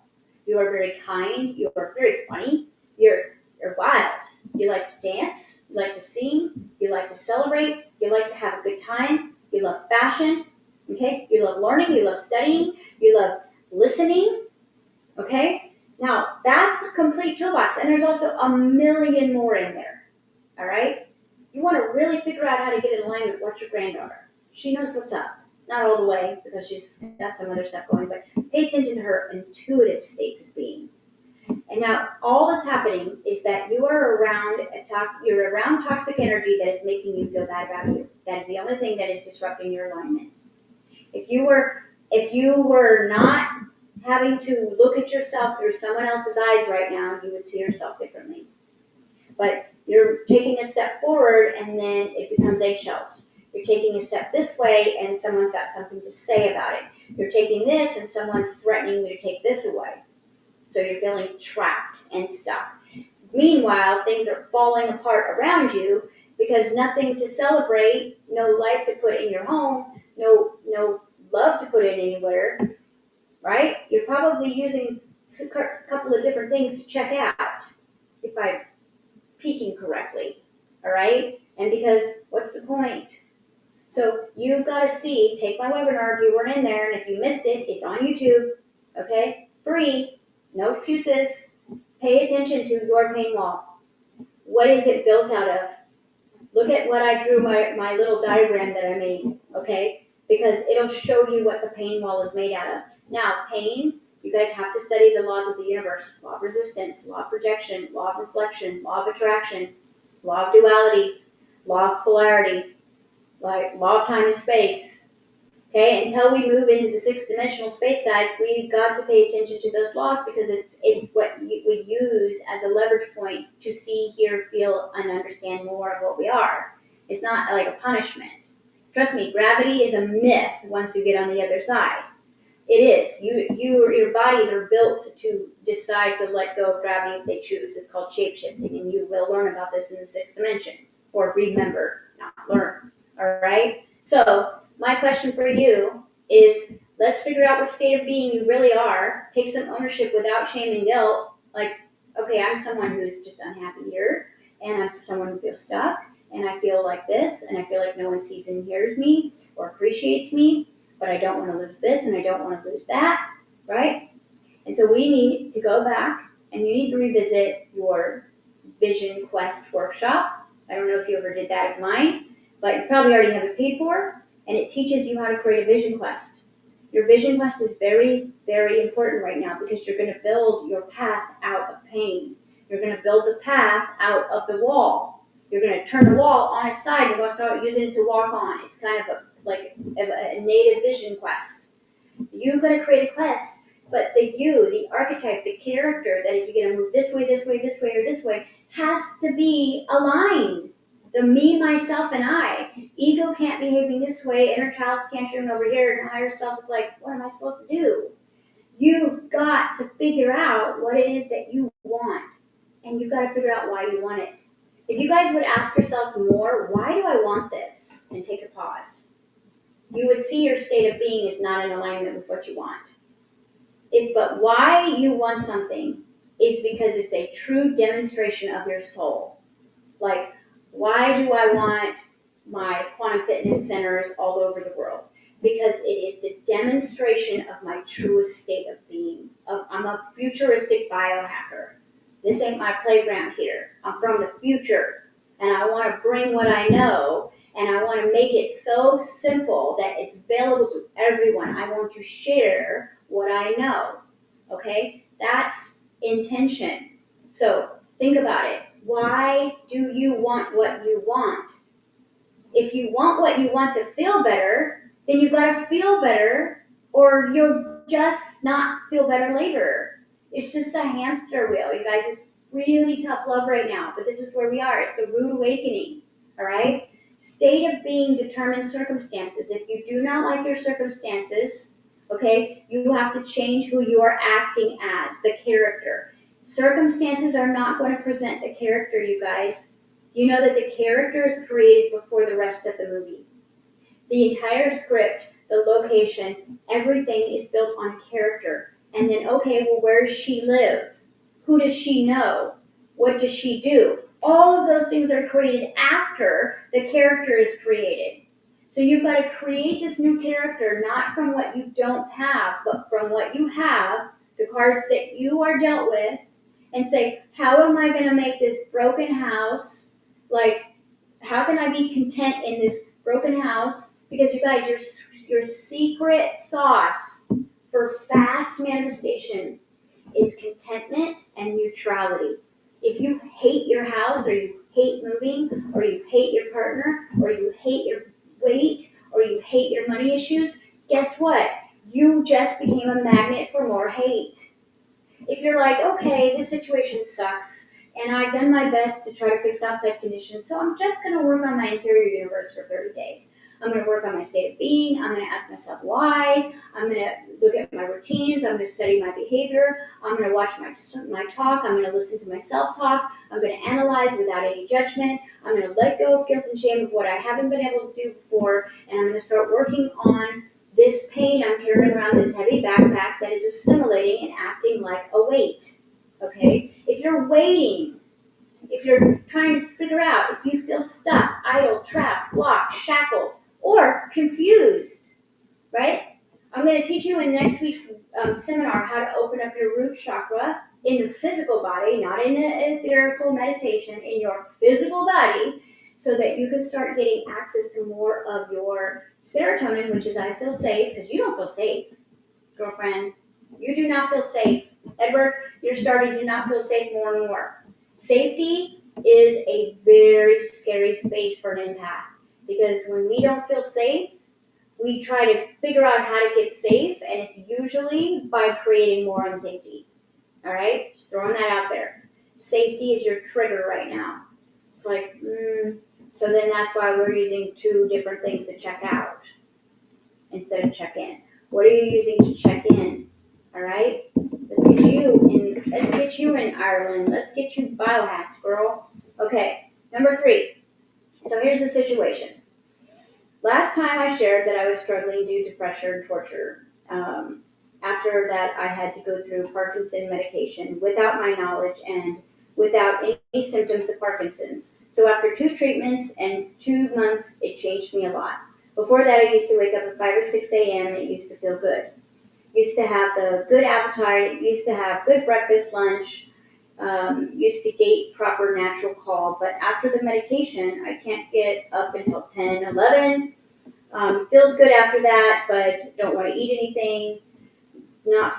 You are very kind. You are very funny. You're wild. You like to dance. You like to sing. You like to celebrate. You like to have a good time. You love fashion. Okay? You love learning. You love studying. You love listening. Okay? Now, that's a complete toolbox. And there's also a million more in there. All right? You want to really figure out how to get in alignment. Watch your granddaughter. She knows what's up. Not all the way, because she's got some other stuff going, but pay attention to her intuitive states of being. And now all that's happening is that you are around you're around toxic energy that is making you feel bad about you. That is the only thing that is disrupting your alignment. If you were not having to look at yourself through someone else's eyes right now, you would see yourself differently. But you're taking a step forward and then it becomes eggshells. You're taking a step this way and someone's got something to say about it. You're taking this and someone's threatening you to take this away. So you're feeling trapped and stuck. Meanwhile, things are falling apart around you because nothing to celebrate, no life to put in your home, no love to put in anywhere, right? You're probably using a couple of different things to check out, if I'm peeking correctly, all right? And because what's the point? So you've got to take my webinar if you weren't in there, and if you missed it, it's on YouTube, okay? Free, no excuses. Pay attention to your pain wall. What is it built out of? Look at what I drew, my little diagram that I made, okay? Because it'll show you what the pain wall is made out of. Now, pain, you guys have to study the laws of the universe. Law of resistance, law of projection, law of reflection, law of attraction, law of duality, law of polarity, law of time and space. Okay, until we move into the sixth dimensional space, guys, we've got to pay attention to those laws because it's what we use as a leverage point to see, hear, feel, and understand more of what we are. It's not like a punishment. Trust me, gravity is a myth once you get on the other side. It is. Your bodies are built to decide to let go of gravity if they choose. It's called shape-shifting, and you will learn about this in the sixth dimension. Or remember, not learn. All right? So, my question for you is, let's figure out what state of being you really are. Take some ownership without shame and guilt. Like, okay, I'm someone who's just unhappy here, and I'm someone who feels stuck, and I feel like this, and I feel like no one sees and hears me or appreciates me, but I don't want to lose this, and I don't want to lose that, right? And so we need to go back, and you need to revisit your Vision Quest workshop. I don't know if you ever did that of mine, but you probably already have it paid for. And it teaches you how to create a vision quest. Your vision quest is very, very important right now because you're going to build your path out of pain. You're going to build the path out of the wall. You're going to turn the wall on its side. You're going to start using it to walk on. It's kind of a native vision quest. You're going to create a quest, but the archetype, the character that is going to move this way, this way, this way, or this way, has to be aligned. The me, myself, and I. Ego can't behaving this way, inner child's tantrum over here, and higher self is like, what am I supposed to do? You've got to figure out what it is that you want, and you've got to figure out why you want it. If you guys would ask yourselves more, why do I want this? And take a pause. You would see your state of being is not in alignment with what you want. But why you want something is because it's a true demonstration of your soul. Like, why do I want my quantum fitness centers all over the world? Because it is the demonstration of my truest state of being. I'm a futuristic biohacker. This ain't my playground here. I'm from the future, and I want to bring what I know, and I want to make it so simple that it's available to everyone. I want to share what I know. Okay? That's intention. So think about it. Why do you want what you want? If you want what you want to feel better, then you've got to feel better, or you'll just not feel better later. It's just a hamster wheel, you guys. It's really tough love right now, but this is where we are. It's the rude awakening, all right? State of being determines circumstances. If you do not like your circumstances, okay, you have to change who you are acting as, the character. Circumstances are not going to present the character, you guys. You know that the character is created before the rest of the movie. The entire script, the location, everything is built on character. And then, okay, well, where does she live? Who does she know? What does she do? All of those things are created after the character is created. So you've got to create this new character, not from what you don't have, but from what you have, the cards that you are dealt with, and say, how am I going to make this broken house, like, how can I be content in this broken house? Because you guys, your secret sauce for fast manifestation is contentment and neutrality. If you hate your house, or you hate moving, or you hate your partner, or you hate your weight, or you hate your money issues, guess what? You just became a magnet for more hate. If you're like, okay, this situation sucks, and I've done my best to try to fix outside conditions, so I'm just going to work on my interior universe for 30 days. I'm going to work on my state of being. I'm going to ask myself why. I'm going to look at my routines. I'm going to study my behavior. I'm going to watch my talk. I'm going to listen to my self-talk. I'm going to analyze without any judgment. I'm going to let go of guilt and shame of what I haven't been able to do before, and I'm going to start working on this pain I'm carrying around, this heavy backpack that is assimilating and acting like a weight. Okay? If you're waiting, if you're trying to figure out, if you feel stuck, idle, trapped, blocked, shackled, or confused, right? I'm going to teach you in next week's seminar how to open up your root chakra in the physical body, not in the etherical meditation, in your physical body, so that you can start getting access to more of your serotonin, which is I feel safe, because you don't feel safe, girlfriend. You do not feel safe. Edward, you're starting to not feel safe more and more. Safety is a very scary space for an empath, because when we don't feel safe, we try to figure out how to get safe, and it's usually by creating more unsafety. All right? Just throwing that out there. Safety is your trigger right now. It's like, so then that's why we're using two different things to check out instead of check in. What are you using to check in? All right? Let's get you in Ireland. Let's get you biohacked, girl. Okay, number 3. So here's the situation. Last time I shared that I was struggling due to pressure and torture. After that, I had to go through Parkinson medication without my knowledge and without any symptoms of Parkinson's. So after 2 treatments and 2 months, it changed me a lot. Before that, I used to wake up at 5 or 6 a.m. and it used to feel good. Used to have the good appetite, used to have good breakfast, lunch, used to gate proper natural call. But after the medication, I can't get up until 10, 11. Feels good after that, but don't want to eat anything.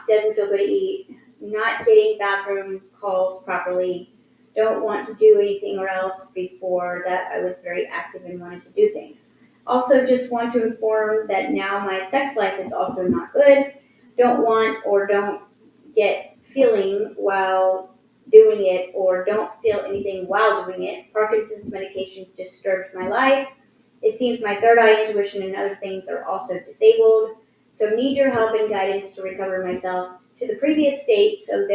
Doesn't feel good to eat. Not getting bathroom calls properly. Don't want to do anything or else. Before that, I was very active and wanted to do things. Also, just want to inform that now my sex life is also not good. Don't want or don't get feeling while doing it, or don't feel anything while doing it. Parkinson's medication disturbed my life. It seems my third eye intuition and other things are also disabled. So need your help and guidance to recover myself to the previous state. So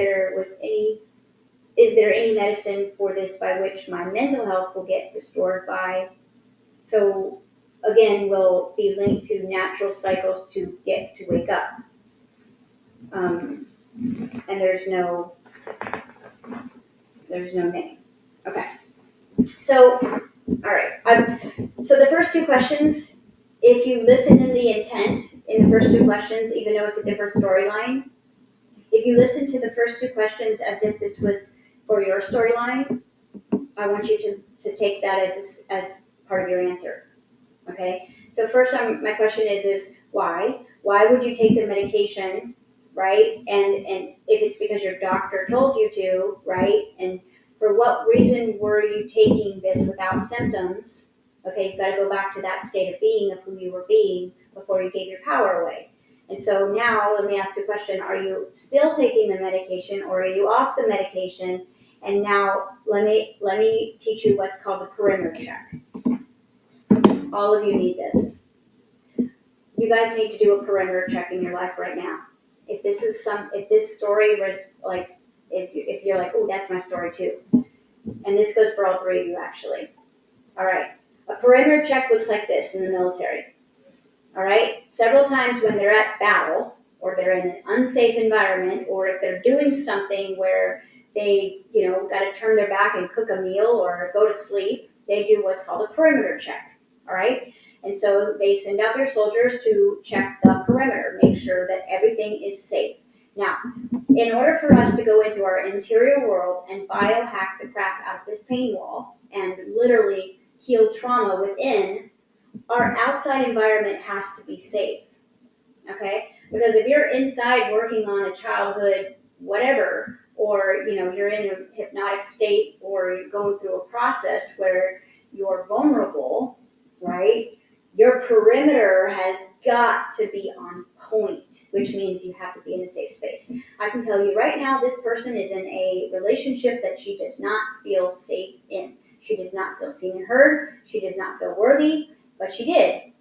is there any medicine for this by which my mental health will get restored by? So again, will be linked to natural cycles to get to wake up. And there's no name. Okay. So, all right. So the first two questions, if you listen in the intent in the first two questions, even though it's a different storyline, if you listen to the first two questions as if this was for your storyline, I want you to take that as part of your answer. Okay. So first, my question is why? Why would you take the medication, right? And if it's because your doctor told you to, right? And for what reason were you taking this without symptoms? Okay, you've got to go back to that state of being of who you were being before you gave your power away. And so now let me ask you a question. Are you still taking the medication, or are you off the medication? And now let me teach you what's called the perimeter check. All of you need this. You guys need to do a perimeter check in your life right now. If this story was like, if you're like, oh, that's my story too. And this goes for all three of you actually. All right. A perimeter check looks like this in the military. All right. Several times when they're at battle, or they're in an unsafe environment, or if they're doing something where they, got to turn their back and cook a meal or go to sleep, they do what's called a perimeter check. All right. And so they send out their soldiers to check the perimeter, make sure that everything is safe. Now, in order for us to go into our interior world and biohack the crap out of this pain wall and literally heal trauma within, our outside environment has to be safe. Okay? Because if you're inside working on a childhood whatever, or you're in a hypnotic state, or you're going through a process where you're vulnerable, right? Your perimeter has got to be on point, which means you have to be in a safe space. I can tell you right now, this person is in a relationship that she does not feel safe in. She does not feel seen and heard. She does not feel worthy, but she did.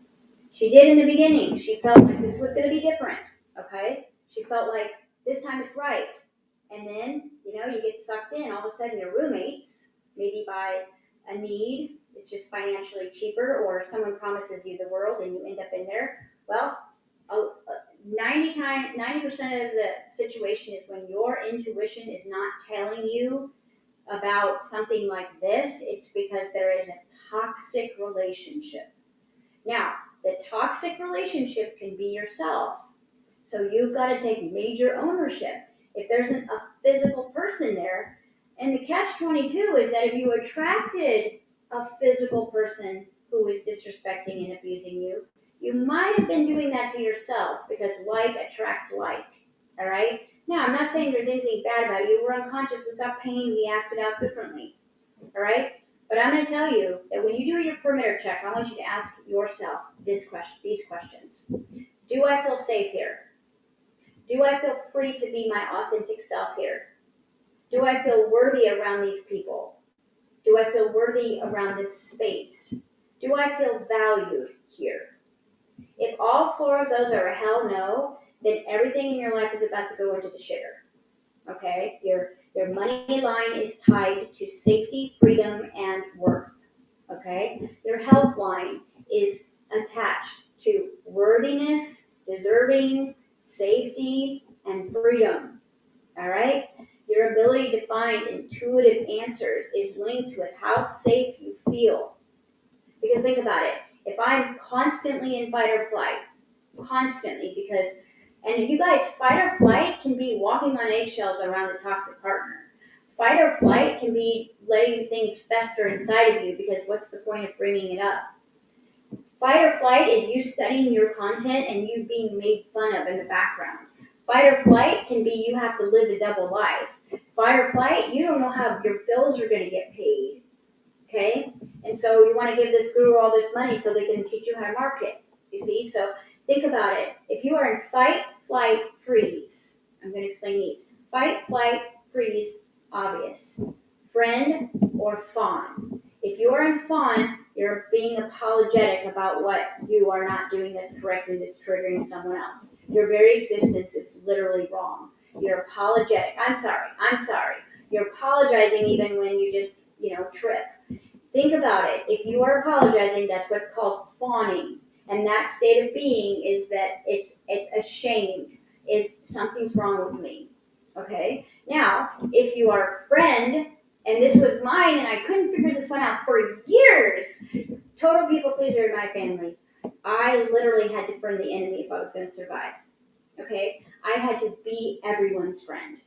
She did in the beginning. She felt like this was going to be different, okay? She felt like this time it's right. And then, you get sucked in. All of a sudden, your roommates, maybe by a need, it's just financially cheaper, or someone promises you the world and you end up in there. Well, 90% of the situation is when your intuition is not telling you about something like this, it's because there is a toxic relationship. Now, the toxic relationship can be yourself. So you've got to take major ownership. If there's a physical person there, and the catch-22 is that if you attracted a physical person who is disrespecting and abusing you, you might have been doing that to yourself, because like attracts like, all right? Now, I'm not saying there's anything bad about you. We're unconscious. We've got pain. We acted out differently, all right? But I'm going to tell you that when you do your perimeter check, I want you to ask yourself these questions. Do I feel safe here? Do I feel free to be my authentic self here? Do I feel worthy around these people? Do I feel worthy around this space? Do I feel valued here? If all four of those are a hell no, then everything in your life is about to go into the shitter. Okay? Your money line is tied to safety, freedom, and worth. Okay? Your health line is attached to worthiness, deserving, safety, and freedom. All right? Your ability to find intuitive answers is linked with how safe you feel. Because think about it. If I'm constantly in fight or flight, and you guys, fight or flight can be walking on eggshells around a toxic partner. Fight or flight can be letting things fester inside of you, because what's the point of bringing it up? Fight or flight is you studying your content and you being made fun of in the background. Fight or flight can be you have to live a double life. Fight or flight, you don't know how your bills are going to get paid. Okay? And so you want to give this guru all this money so they can teach you how to market. You see? So think about it. If you are in fight, flight, freeze, I'm going to explain these. Fight, flight, freeze, obvious. Friend or fawn. If you are in fawn, you're being apologetic about what you are not doing that's correct and that's triggering someone else. Your very existence is literally wrong. You're apologetic. I'm sorry. You're apologizing even when you just, trip. Think about it. If you are apologizing, that's what's called fawning. And that state of being is that it's ashamed, is something's wrong with me. Okay? Now, if you are a friend, and this was mine, and I couldn't figure this one out for years. Total people pleaser in my family. I literally had to friend the enemy if I was going to survive. Okay? I had to be everyone's friend.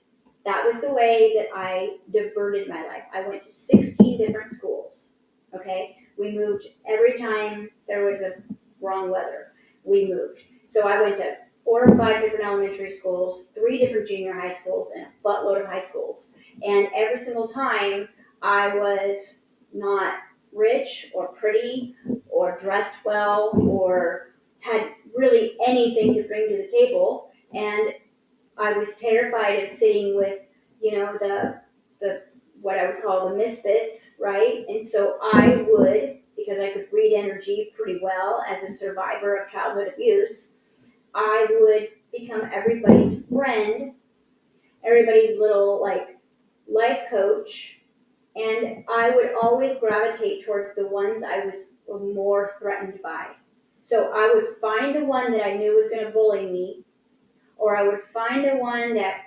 That was the way that I diverted my life. I went to 16 different schools. Okay? We moved every time there was a wrong weather. We moved. So I went to 4 or 5 different elementary schools, 3 different junior high schools, and a buttload of high schools. And every single time I was not rich or pretty or dressed well or had really anything to bring to the table. And I was terrified of sitting with, the what I would call the misfits, right? And so I would, because I could read energy pretty well as a survivor of childhood abuse, I would become everybody's friend, everybody's little life coach, and I would always gravitate towards the ones I was more threatened by. So I would find the one that I knew was going to bully me, or I would find the one that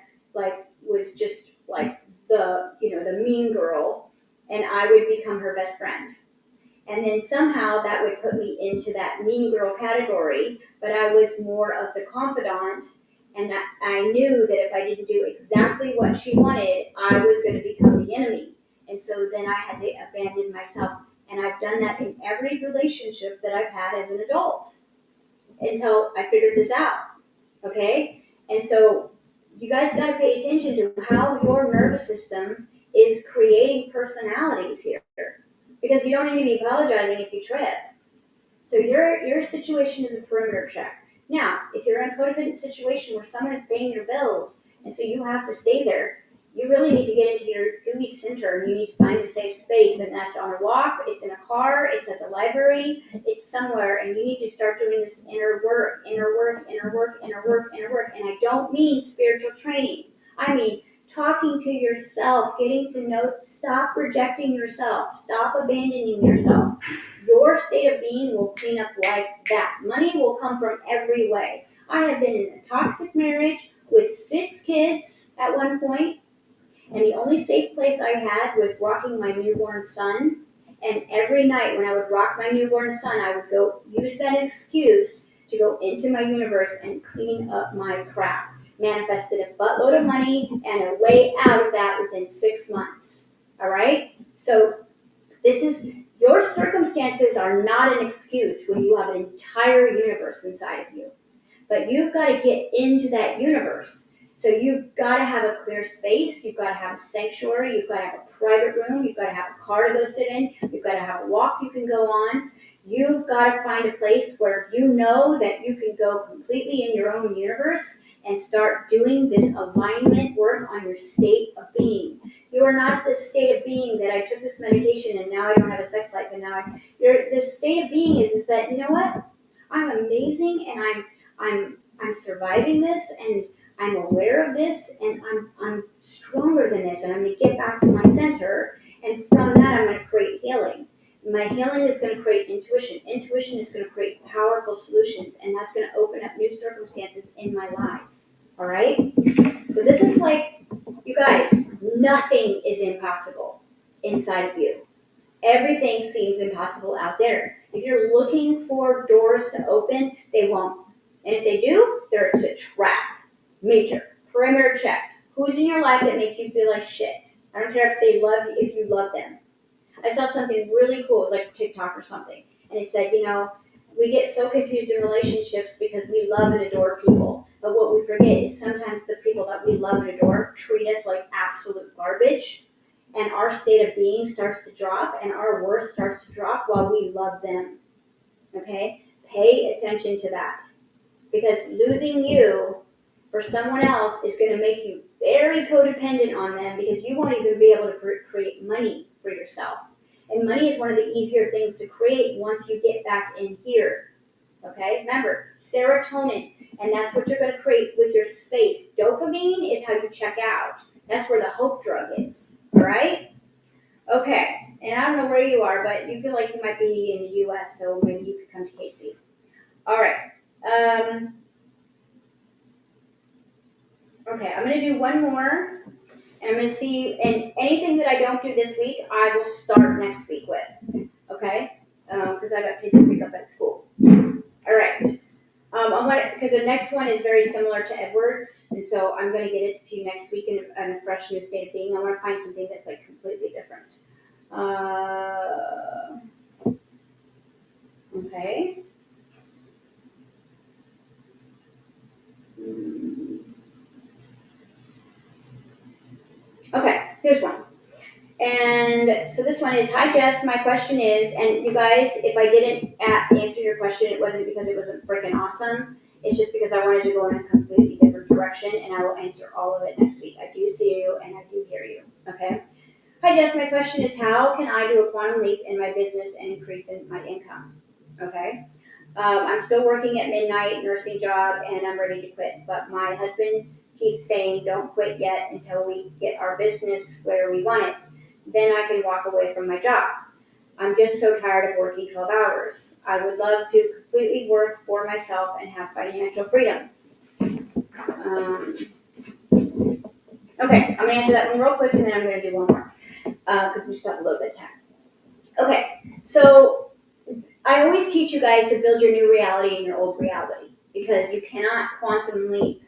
was just the mean girl, and I would become her best friend. And then somehow that would put me into that mean girl category, but I was more of the confidant, and that I knew that if I didn't do exactly what she wanted, I was going to become the enemy. And so then I had to abandon myself. And I've done that in every relationship that I've had as an adult until I figured this out. Okay? And so you guys got to pay attention to how your nervous system is creating personalities here. Because you don't need to be apologizing if you trip. So your situation is a perimeter check. Now, if you're in a codependent situation where someone is paying your bills, and so you have to stay there, you really need to get into your gooey center, and you need to find a safe space, and that's on a walk, it's in a car, it's at the library, it's somewhere, and you need to start doing this inner work. And I don't mean spiritual training. I mean talking to yourself, getting to know, stop rejecting yourself, stop abandoning yourself. Your state of being will clean up like that. Money will come from every way. I have been in a toxic marriage with 6 kids at one point, and the only safe place I had was rocking my newborn son. And every night when I would rock my newborn son, I would go use that excuse to go into my universe and clean up my crap. Manifested a buttload of money and a way out of that within 6 months. All right? So your circumstances are not an excuse when you have an entire universe inside of you. But you've got to get into that universe. So you've got to have a clear space. You've got to have a sanctuary. You've got to have a private room. You've got to have a car to go sit in. You've got to have a walk you can go on. You've got to find a place where you know that you can go completely in your own universe and start doing this alignment work on your state of being. You are not this state of being that I took this meditation and now I don't have a sex life and now this state of being is that, you know what? I'm amazing and I'm surviving this and I'm aware of this and I'm stronger than this and I'm going to get back to my center, and from that I'm going to create healing. My healing is going to create intuition. Intuition is going to create powerful solutions, and that's going to open up new circumstances in my life. All right? So this is you guys, nothing is impossible inside of you. Everything seems impossible out there. If you're looking for doors to open, they won't. And if they do, it's a trap. Major. Perimeter check. Who's in your life that makes you feel like shit? I don't care if they love you, if you love them. I saw something really cool. It was like TikTok or something. And it said, we get so confused in relationships because we love and adore people. But what we forget is sometimes the people that we love and adore treat us like absolute garbage, and our state of being starts to drop and our worth starts to drop while we love them. Okay? Pay attention to that. Because losing you for someone else is going to make you very codependent on them because you won't even be able to create money for yourself. And money is one of the easier things to create once you get back in here. Okay? Remember, serotonin, and that's what you're going to create with your space. Dopamine is how you check out. That's where the hope drug is. All right? Okay. And I don't know where you are, but you feel like you might be in the U.S., so maybe you could come to KC. All right. Okay, I'm going to do one more, and I'm going to see, and anything that I don't do this week, I will start next week with, okay? Because I got kids to pick up at school. All right. Because the next one is very similar to Edward's, and so I'm going to get it to you next week in a fresh new state of being. I want to find something that's like completely different. Okay. Okay, here's one. And so this one is, hi Jess, my question is, and you guys, if I didn't answer your question, it wasn't because it wasn't freaking awesome. It's just because I wanted to go in a completely different direction, and I will answer all of it next week. I do see you, and I do hear you, okay? Hi Jess, my question is, how can I do a quantum leap in my business and increase in my income? Okay? I'm still working at midnight, nursing job, and I'm ready to quit, but my husband keeps saying, don't quit yet until we get our business where we want it. Then I can walk away from my job. I'm just so tired of working 12 hours. I would love to completely work for myself and have financial freedom. Okay, I'm going to answer that one real quick, and then I'm going to do one more, because we still have a little bit of time. Okay, so I always teach you guys to build your new reality in your old reality, because you cannot quantum leap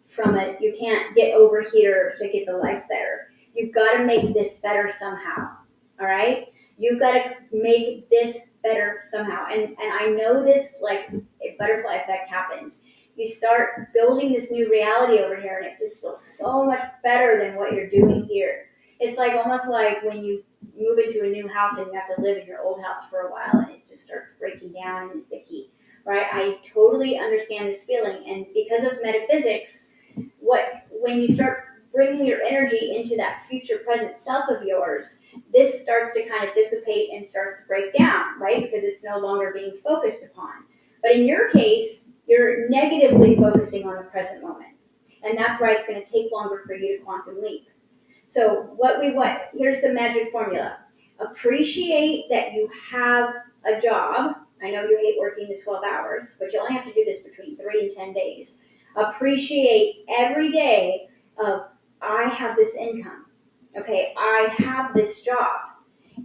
from it. You can't get over here to get the life better. You've got to make this better somehow, all right? You've got to make this better somehow. And I know this, like, a butterfly effect happens. You start building this new reality over here, and it just feels so much better than what you're doing here. It's like almost like when you move into a new house and you have to live in your old house for a while, and it just starts breaking down and it's icky, right? I totally understand this feeling. And because of metaphysics, when you start bringing your energy into that future present self of yours, this starts to kind of dissipate and starts to break down, right? Because it's no longer being focused upon. But in your case, you're negatively focusing on the present moment. And that's why it's going to take longer for you to quantum leap. So what we want, here's the magic formula. Appreciate that you have a job. I know you hate working the 12 hours, but you only have to do this between 3 and 10 days. Appreciate every day of, I have this income, okay, I have this job,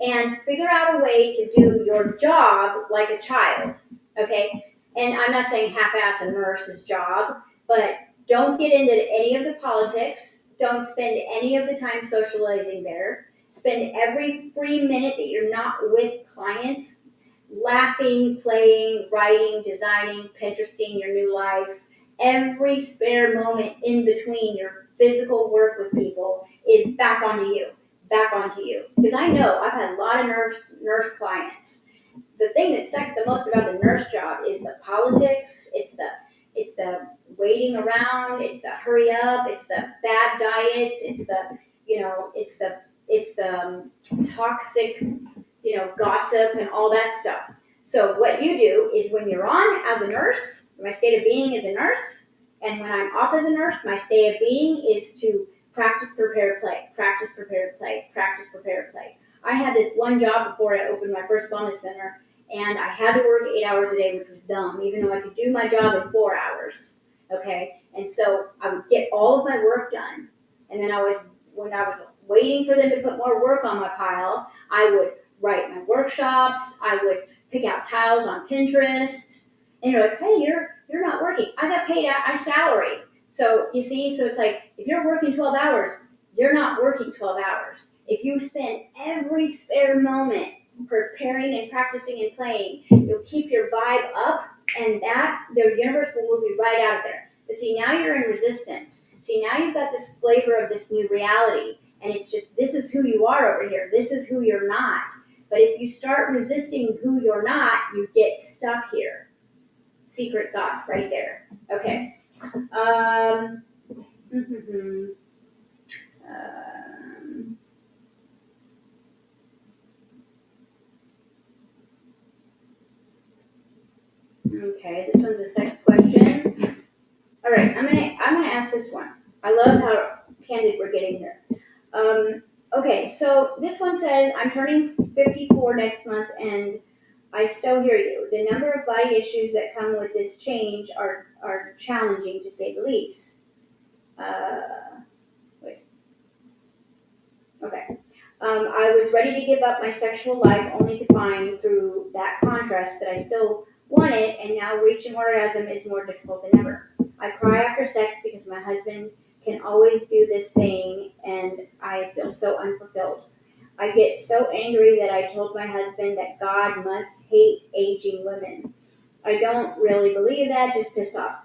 and figure out a way to do your job like a child, okay? And I'm not saying half-ass a nurse's job, but don't get into any of the politics, don't spend any of the time socializing there, spend every free minute that you're not with clients laughing, playing, writing, designing, Pinteresting your new life. Every spare moment in between your physical work with people is back onto you. Because I know I've had a lot of nurse clients. The thing that sucks the most about the nurse job is the politics. It's the waiting around. It's the hurry up. It's the bad diets. It's the toxic, gossip and all that stuff. So what you do is when you're on as a nurse, my state of being is a nurse, and when I'm off as a nurse, my state of being is to practice, prepare, play, practice, prepare, play, practice, prepare, play. I had this one job before I opened my first wellness center, and I had to work 8 hours a day, which was dumb, even though I could do my job in 4 hours, okay? And so I would get all of my work done, and then when I was waiting for them to put more work on my pile, I would write my workshops, I would pick out tiles on Pinterest, and you're like, hey, you're not working. I got paid out salary. So you see, so it's like, if you're working 12 hours, you're not working 12 hours. If you spend every spare moment preparing and practicing and playing, you'll keep your vibe up, and that the universe will move you right out of there. But see, now you're in resistance. See, now you've got this flavor of this new reality, and it's just, this is who you are over here. This is who you're not. But if you start resisting who you're not, you get stuck here. Secret sauce right there. Okay. Okay, this one's a sex question. All right, I'm gonna ask this one. I love how candid we're getting here. Okay, so this one says, I'm turning 54 next month, and I so hear you. The number of body issues that come with this change are challenging, to say the least. Okay. I was ready to give up my sexual life only to find through that contrast that I still want it, and now reaching orgasm is more difficult than ever. I cry after sex because my husband can always do this thing, and I feel so unfulfilled. I get so angry that I told my husband that God must hate aging women. I don't really believe that, just pissed off.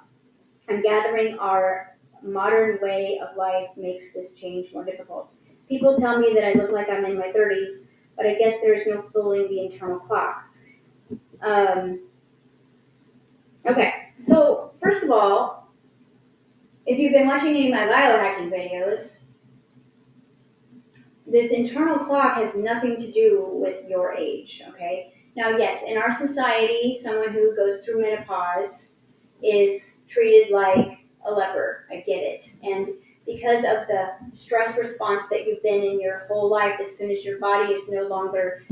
I'm gathering our modern way of life makes this change more difficult. People tell me that I look like I'm in my 30s, but I guess there is no fooling the internal clock. Okay, so first of all, if you've been watching any of my biohacking videos, this internal clock has nothing to do with your age, okay? Now, yes, in our society, someone who goes through menopause is treated like a leper. I get it. And because of the stress response that you've been in your whole life, as soon as your body is no longer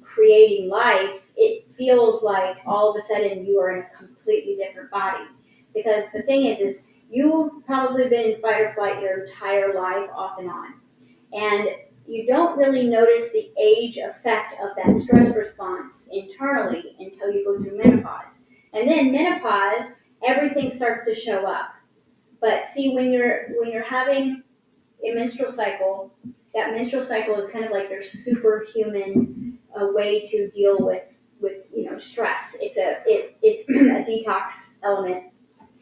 creating life, it feels like all of a sudden you are in a completely different body. Because the thing is you've probably been in fight or flight your entire life off and on. And you don't really notice the age effect of that stress response internally until you go through menopause. And then menopause, everything starts to show up. But see, when you're having a menstrual cycle, that menstrual cycle is kind of like your superhuman way to deal with stress. It's a detox element.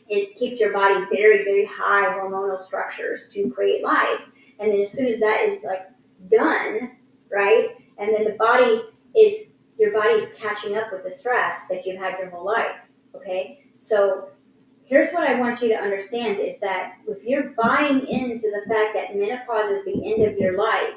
It keeps your body very, very high hormonal structures to create life. And then as soon as that is like done, right? And then your body's catching up with the stress that you've had your whole life. Okay? So here's what I want you to understand is that if you're buying into the fact that menopause is the end of your life,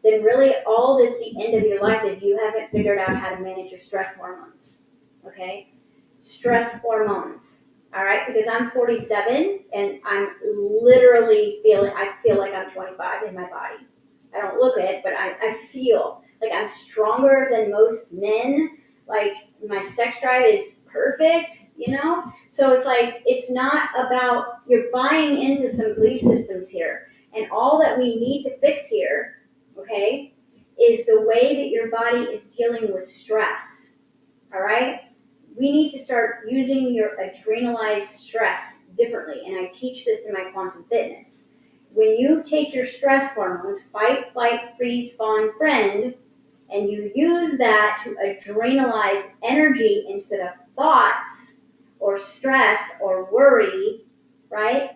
then really all that's the end of your life is you haven't figured out how to manage your stress hormones. Okay? Stress hormones. All right? Because I'm 47 and I'm literally I feel like I'm 25 in my body. I don't look it, but I feel like I'm stronger than most men. Like my sex drive is perfect, So it's like, it's not about, you're buying into some belief systems here. And all that we need to fix here, okay, is the way that your body is dealing with stress. All right? We need to start using your adrenalized stress differently. And I teach this in my quantum fitness. When you take your stress hormones, fight, flight, freeze, fawn, friend, and you use that to adrenalize energy instead of thoughts or stress or worry, right?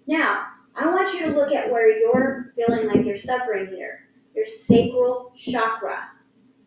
Now, I want you to look at where you're feeling like you're suffering here. Your sacral chakra,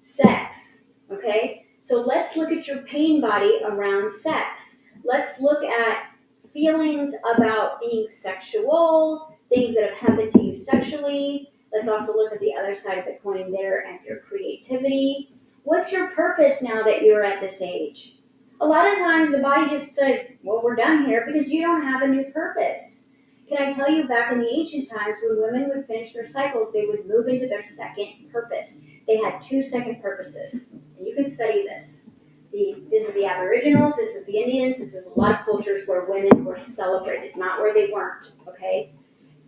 sex, okay? So let's look at your pain body around sex. Let's look at feelings about being sexual, things that have happened to you sexually. Let's also look at the other side of the coin there and your creativity. What's your purpose now that you're at this age? A lot of times the body just says, well, we're done here because you don't have a new purpose. Can I tell you, back in the ancient times when women would finish their cycles, they would move into their second purpose. They had 2 second purposes. And you can study this. This is the Aboriginals, this is the Indians, this is a lot of cultures where women were celebrated, not where they weren't, okay?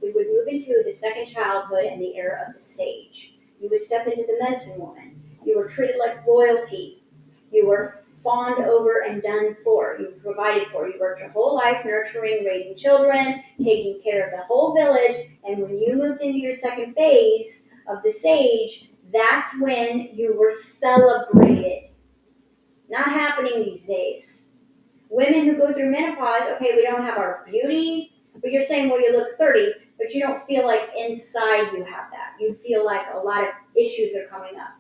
We would move into the second childhood and the era of the sage. You would step into the medicine woman. You were treated like royalty. You were fawned over and done for. You were provided for. You worked your whole life nurturing, raising children, taking care of the whole village, and when you moved into your second phase of the sage, That's when you were celebrated. Not happening these days. Women who go through menopause, okay, we don't have our beauty, but you're saying, well, you look 30, but you don't feel like inside you have that. You feel like a lot of issues are coming up.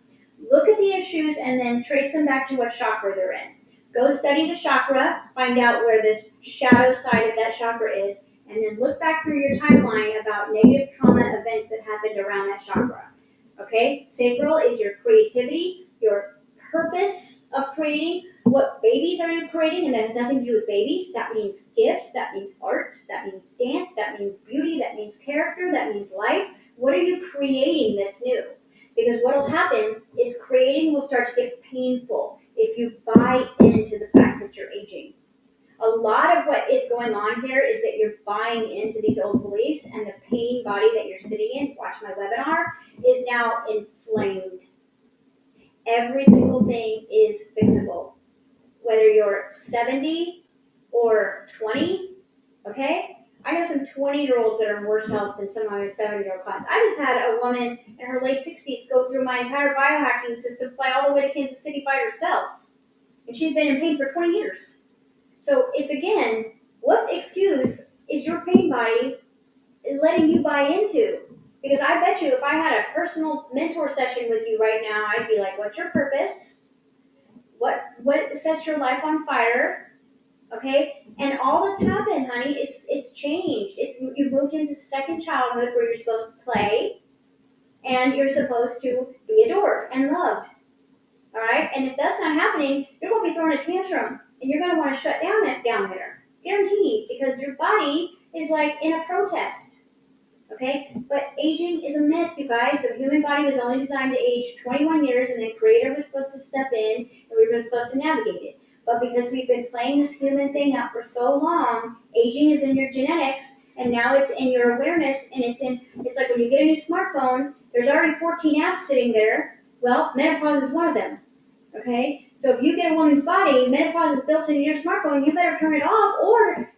Look at the issues and then trace them back to what chakra they're in. Go study the chakra, find out where this shadow side of that chakra is, and then look back through your timeline about negative trauma events that happened around that chakra. Okay? Sacral is your creativity, your purpose of creating. What babies are you creating? And that has nothing to do with babies. That means gifts, that means art, that means dance, that means beauty, that means character, that means life. What are you creating that's new? Because what will happen is creating will start to get painful if you buy into the fact that you're aging. A lot of what is going on here is that you're buying into these old beliefs, and the pain body that you're sitting in, watch my webinar, is now inflamed. Every single thing is fixable. Whether you're 70 or 20, okay? I know some 20-year-olds that are in worse health than some of my 70-year-old clients. I just had a woman in her late 60s go through my entire biohacking system, fly all the way to Kansas City by herself. And she's been in pain for 20 years. So it's, again, what excuse is your pain body letting you buy into? Because I bet you if I had a personal mentor session with you right now, I'd be like, what's your purpose? What sets your life on fire? Okay? And all that's happened, honey, is it's changed. You moved into second childhood where you're supposed to play and you're supposed to be adored and loved. All right? And if that's not happening, you're going to be throwing a tantrum and you're going to want to shut down there. Guaranteed, because your body is like in a protest. Okay? But aging is a myth, you guys. The human body was only designed to age 21 years, and the creator was supposed to step in, and we were supposed to navigate it. But because we've been playing this human thing out for so long, aging is in your genetics, and now it's in your awareness, and it's like when you get a new smartphone, there's already 14 apps sitting there. Well, menopause is one of them. Okay? So if you get a woman's body, menopause is built into your smartphone, you better turn it off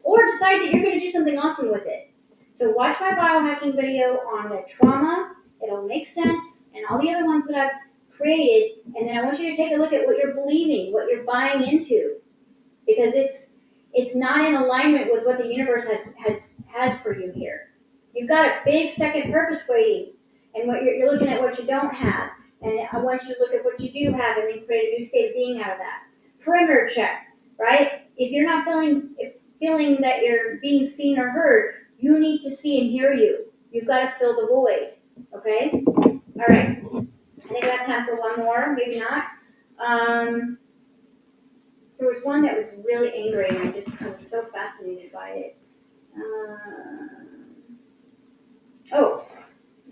or decide that you're going to do something awesome with it. So watch my biohacking video on the trauma. It'll make sense, and all the other ones that I've created. And then I want you to take a look at what you're believing, what you're buying into, because it's not in alignment with what the universe has for you here. You've got a big second purpose waiting, and what you're looking at what you don't have, and I want you to look at what you do have, and then create a new state of being out of that. Perimeter check, right? If you're not feeling that you're being seen or heard, you need to see and hear you. You've got to fill the void, okay? All right. I think I have time for one more, maybe not. There was one that was really angry, and I was so fascinated by it. Oh,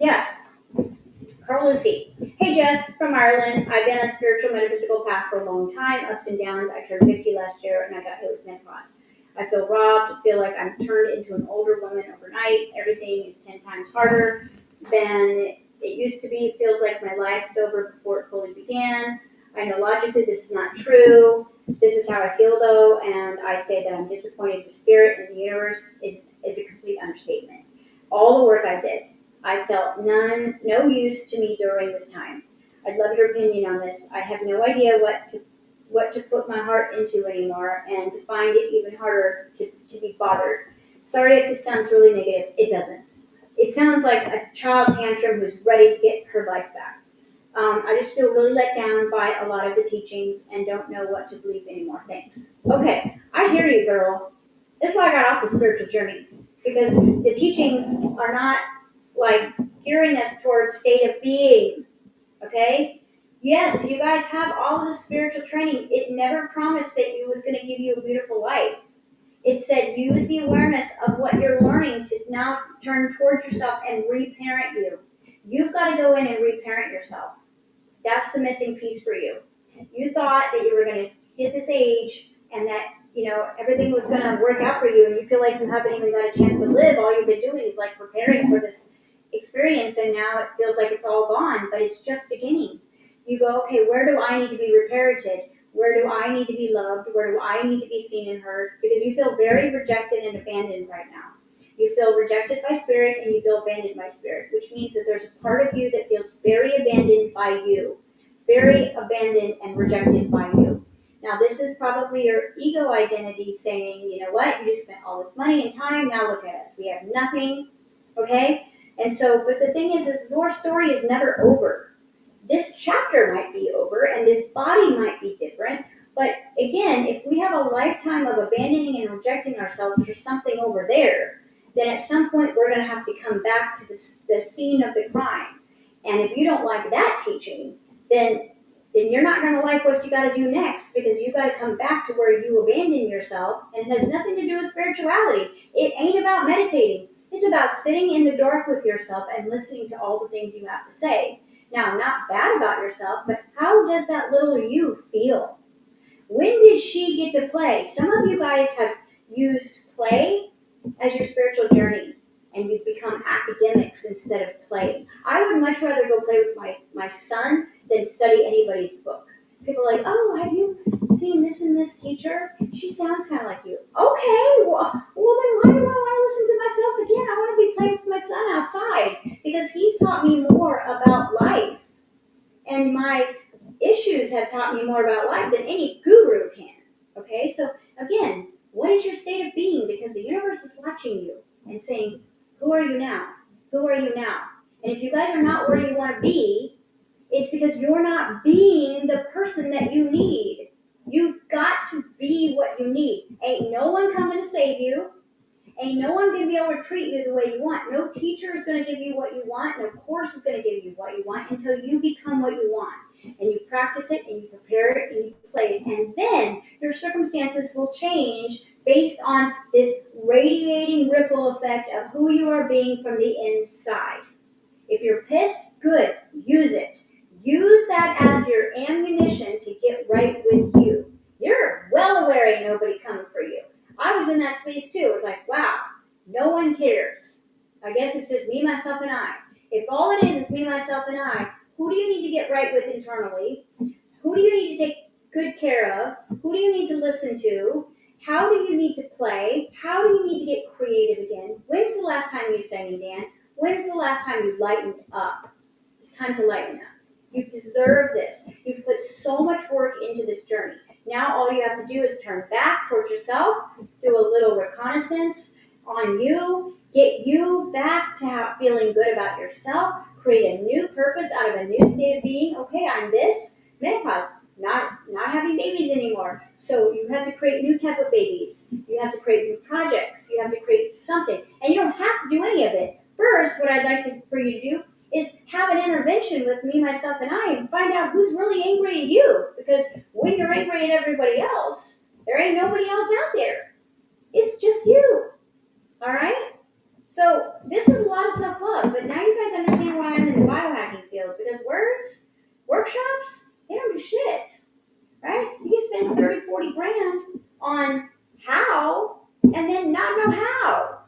yeah. Carl Lucy. Hey, Jess, from Ireland. I've been on a spiritual metaphysical path for a long time, ups and downs. I turned 50 last year, and I got hit with menopause. I feel robbed, feel like I'm turned into an older woman overnight. Everything is 10 times harder than it used to be. It feels like my life is over before it fully began. I know logically this is not true. This is how I feel, though, and I say that I'm disappointed with spirit and the universe is a complete understatement. All the work I did, I felt no use to me during this time. I'd love your opinion on this. I have no idea what to put my heart into anymore, and to find it even harder to be bothered. Sorry if this sounds really negative. It doesn't. It sounds like a child tantrum who's ready to get her life back. I just feel really let down by a lot of the teachings and don't know what to believe anymore. Thanks. Okay, I hear you, girl. That's why I got off the spiritual journey, because the teachings are not like gearing us towards state of being, okay? Yes, you guys have all this spiritual training. It never promised that it was going to give you a beautiful life. It said use the awareness of what you're learning to now turn towards yourself and reparent you. You've got to go in and reparent yourself. That's the missing piece for you. You thought that you were going to hit this age and that, everything was going to work out for you, and you feel like you haven't even got a chance to live. All you've been doing is like preparing for this experience, and now it feels like it's all gone, but it's just beginning. You go, okay, where do I need to be reparented? Where do I need to be loved? Where do I need to be seen and heard? Because you feel very rejected and abandoned right now. You feel rejected by spirit and you feel abandoned by spirit, which means that there's a part of you that feels very abandoned by you, very abandoned and rejected by you. Now, this is probably your ego identity saying, you know what, you just spent all this money and time, now look at us. We have nothing, okay? And so, but the thing is your story is never over. This chapter might be over and this body might be different, but again, if we have a lifetime of abandoning and rejecting ourselves for something over there, then at some point we're going to have to come back to the scene of the crime. And if you don't like that teaching, then you're not going to like what you got to do next, because you got to come back to where you abandon yourself, and it has nothing to do with spirituality. It ain't about meditating. It's about sitting in the dark with yourself and listening to all the things you have to say. Now, not bad about yourself, but how does that little you feel? When did she get to play? Some of you guys have used play as your spiritual journey, and you've become academics instead of playing. I would much rather go play with my son than study anybody's book. People are like, oh, have you seen this and this teacher? She sounds kind of like you. Okay, well then why do I want to listen to myself again? I want to be playing with my son outside, because he's taught me more about life. And my issues have taught me more about life than any guru can. Okay, so again, what is your state of being? Because the universe is watching you and saying, who are you now? Who are you now? And if you guys are not where you want to be, it's because you're not being the person that you need. You've got to be what you need. Ain't no one coming to save you. Ain't no one going to be able to treat you the way you want. No teacher is going to give you what you want. No course is going to give you what you want until you become what you want. And you practice it, and you prepare it, and you play it. And then your circumstances will change based on this radiating ripple effect of who you are being from the inside. If you're pissed, good. Use it. Use that as your ammunition to get right with you. You're well aware ain't nobody coming for you. I was in that space too. It was like, wow, no one cares. I guess it's just me, myself, and I. If all it is me, myself, and I, who do you need to get right with internally? Who do you need to take good care of? Who do you need to listen to? How do you need to play? How do you need to get creative again? When's the last time you sang and danced? When's the last time you lightened up? It's time to lighten up. You deserve this. You've put so much work into this journey. Now all you have to do is turn back towards yourself, do a little reconnaissance on you, get you back to feeling good about yourself, create a new purpose out of a new state of being. Okay, I'm this, menopause, not having babies anymore. So you have to create new type of babies. You have to create new projects. You have to create something. And you don't have to do any of it. First, what I'd like for you to do is have an intervention with me, myself, and I, and find out who's really angry at you. Because when you're angry at everybody else, there ain't nobody else out there. It's just you. All right? So this was a lot of tough love, but now you guys understand why I'm in the biohacking field. Because workshops, they don't do shit. Right? You can spend 30, 40 grand on how, and then not know how.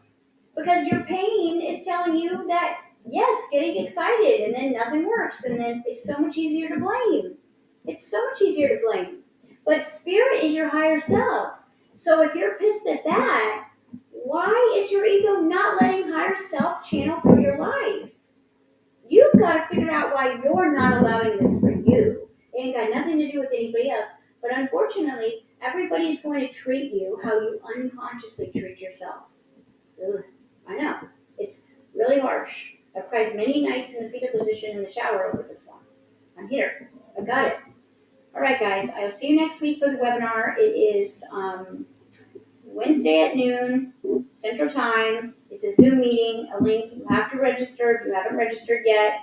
Because your pain is telling you that, yes, getting excited, and then nothing works, and then it's so much easier to blame. It's so much easier to blame. But spirit is your higher self. So if you're pissed at that, why is your ego not letting higher self channel through your life? You've got to figure out why you're not allowing this for you. It ain't got nothing to do with anybody else. But unfortunately, everybody's going to treat you how you unconsciously treat yourself. Ugh, I know. It's really harsh. I've cried many nights in the fetal position in the shower over this one. I'm here. I got it. All right, guys. I'll see you next week for the webinar. It is Wednesday at noon, Central Time. It's a Zoom meeting, a link. You have to register if you haven't registered yet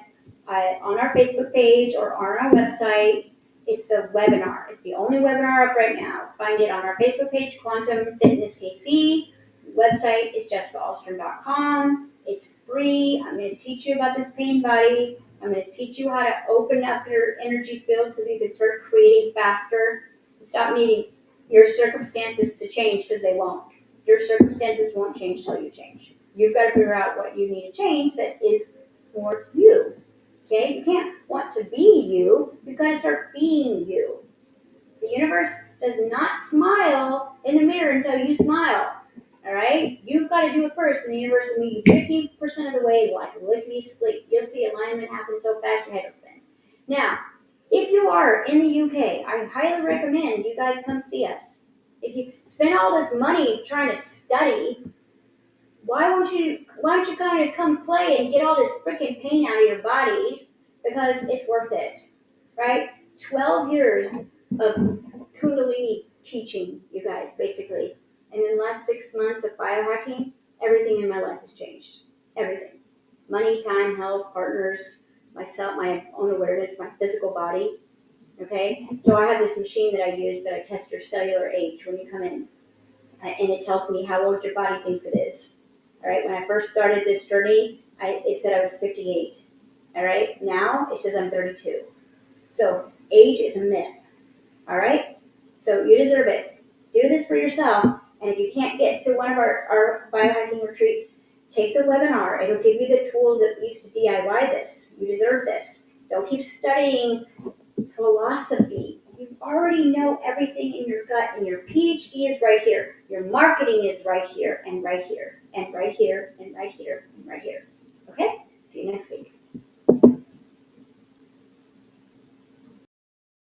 on our Facebook page or on our website. It's the webinar. It's the only webinar up right now. Find it on our Facebook page, Quantum Fitness KC. The website is jessicaalstrom.com. It's free. I'm going to teach you about this pain body. I'm going to teach you how to open up your energy field so that you can start creating faster and stop needing your circumstances to change, because they won't. Your circumstances won't change till you change. You've got to figure out what you need to change that is for you. Okay? You can't want to be you. You've got to start being you. The universe does not smile in the mirror until you smile. All right? You've got to do it first, and the universe will meet you 15% of the way, like lickety split. You'll see alignment happen so fast your head will spin. Now, if you are in the UK, I highly recommend you guys come see us. If you spend all this money trying to study, why don't you kind of come play and get all this freaking pain out of your bodies, because it's worth it, right? 12 years of Kundalini teaching, you guys, basically. And in the last 6 months of biohacking, everything in my life has changed. Everything. Money, time, health, partners, myself, my own awareness, my physical body. Okay? So I have this machine that I use that I test your cellular age when you come in. And it tells me how old your body thinks it is. All right? When I first started this journey, it said I was 58. All right? Now it says I'm 32. So age is a myth. All right? So you deserve it. Do this for yourself. And if you can't get to one of our biohacking retreats, take the webinar. It'll give you the tools at least to DIY this. You deserve this. Don't keep studying philosophy. You already know everything in your gut, and your PhD is right here. Your marketing is right here, and right here, and right here, and right here, and right here. Okay? See you next week.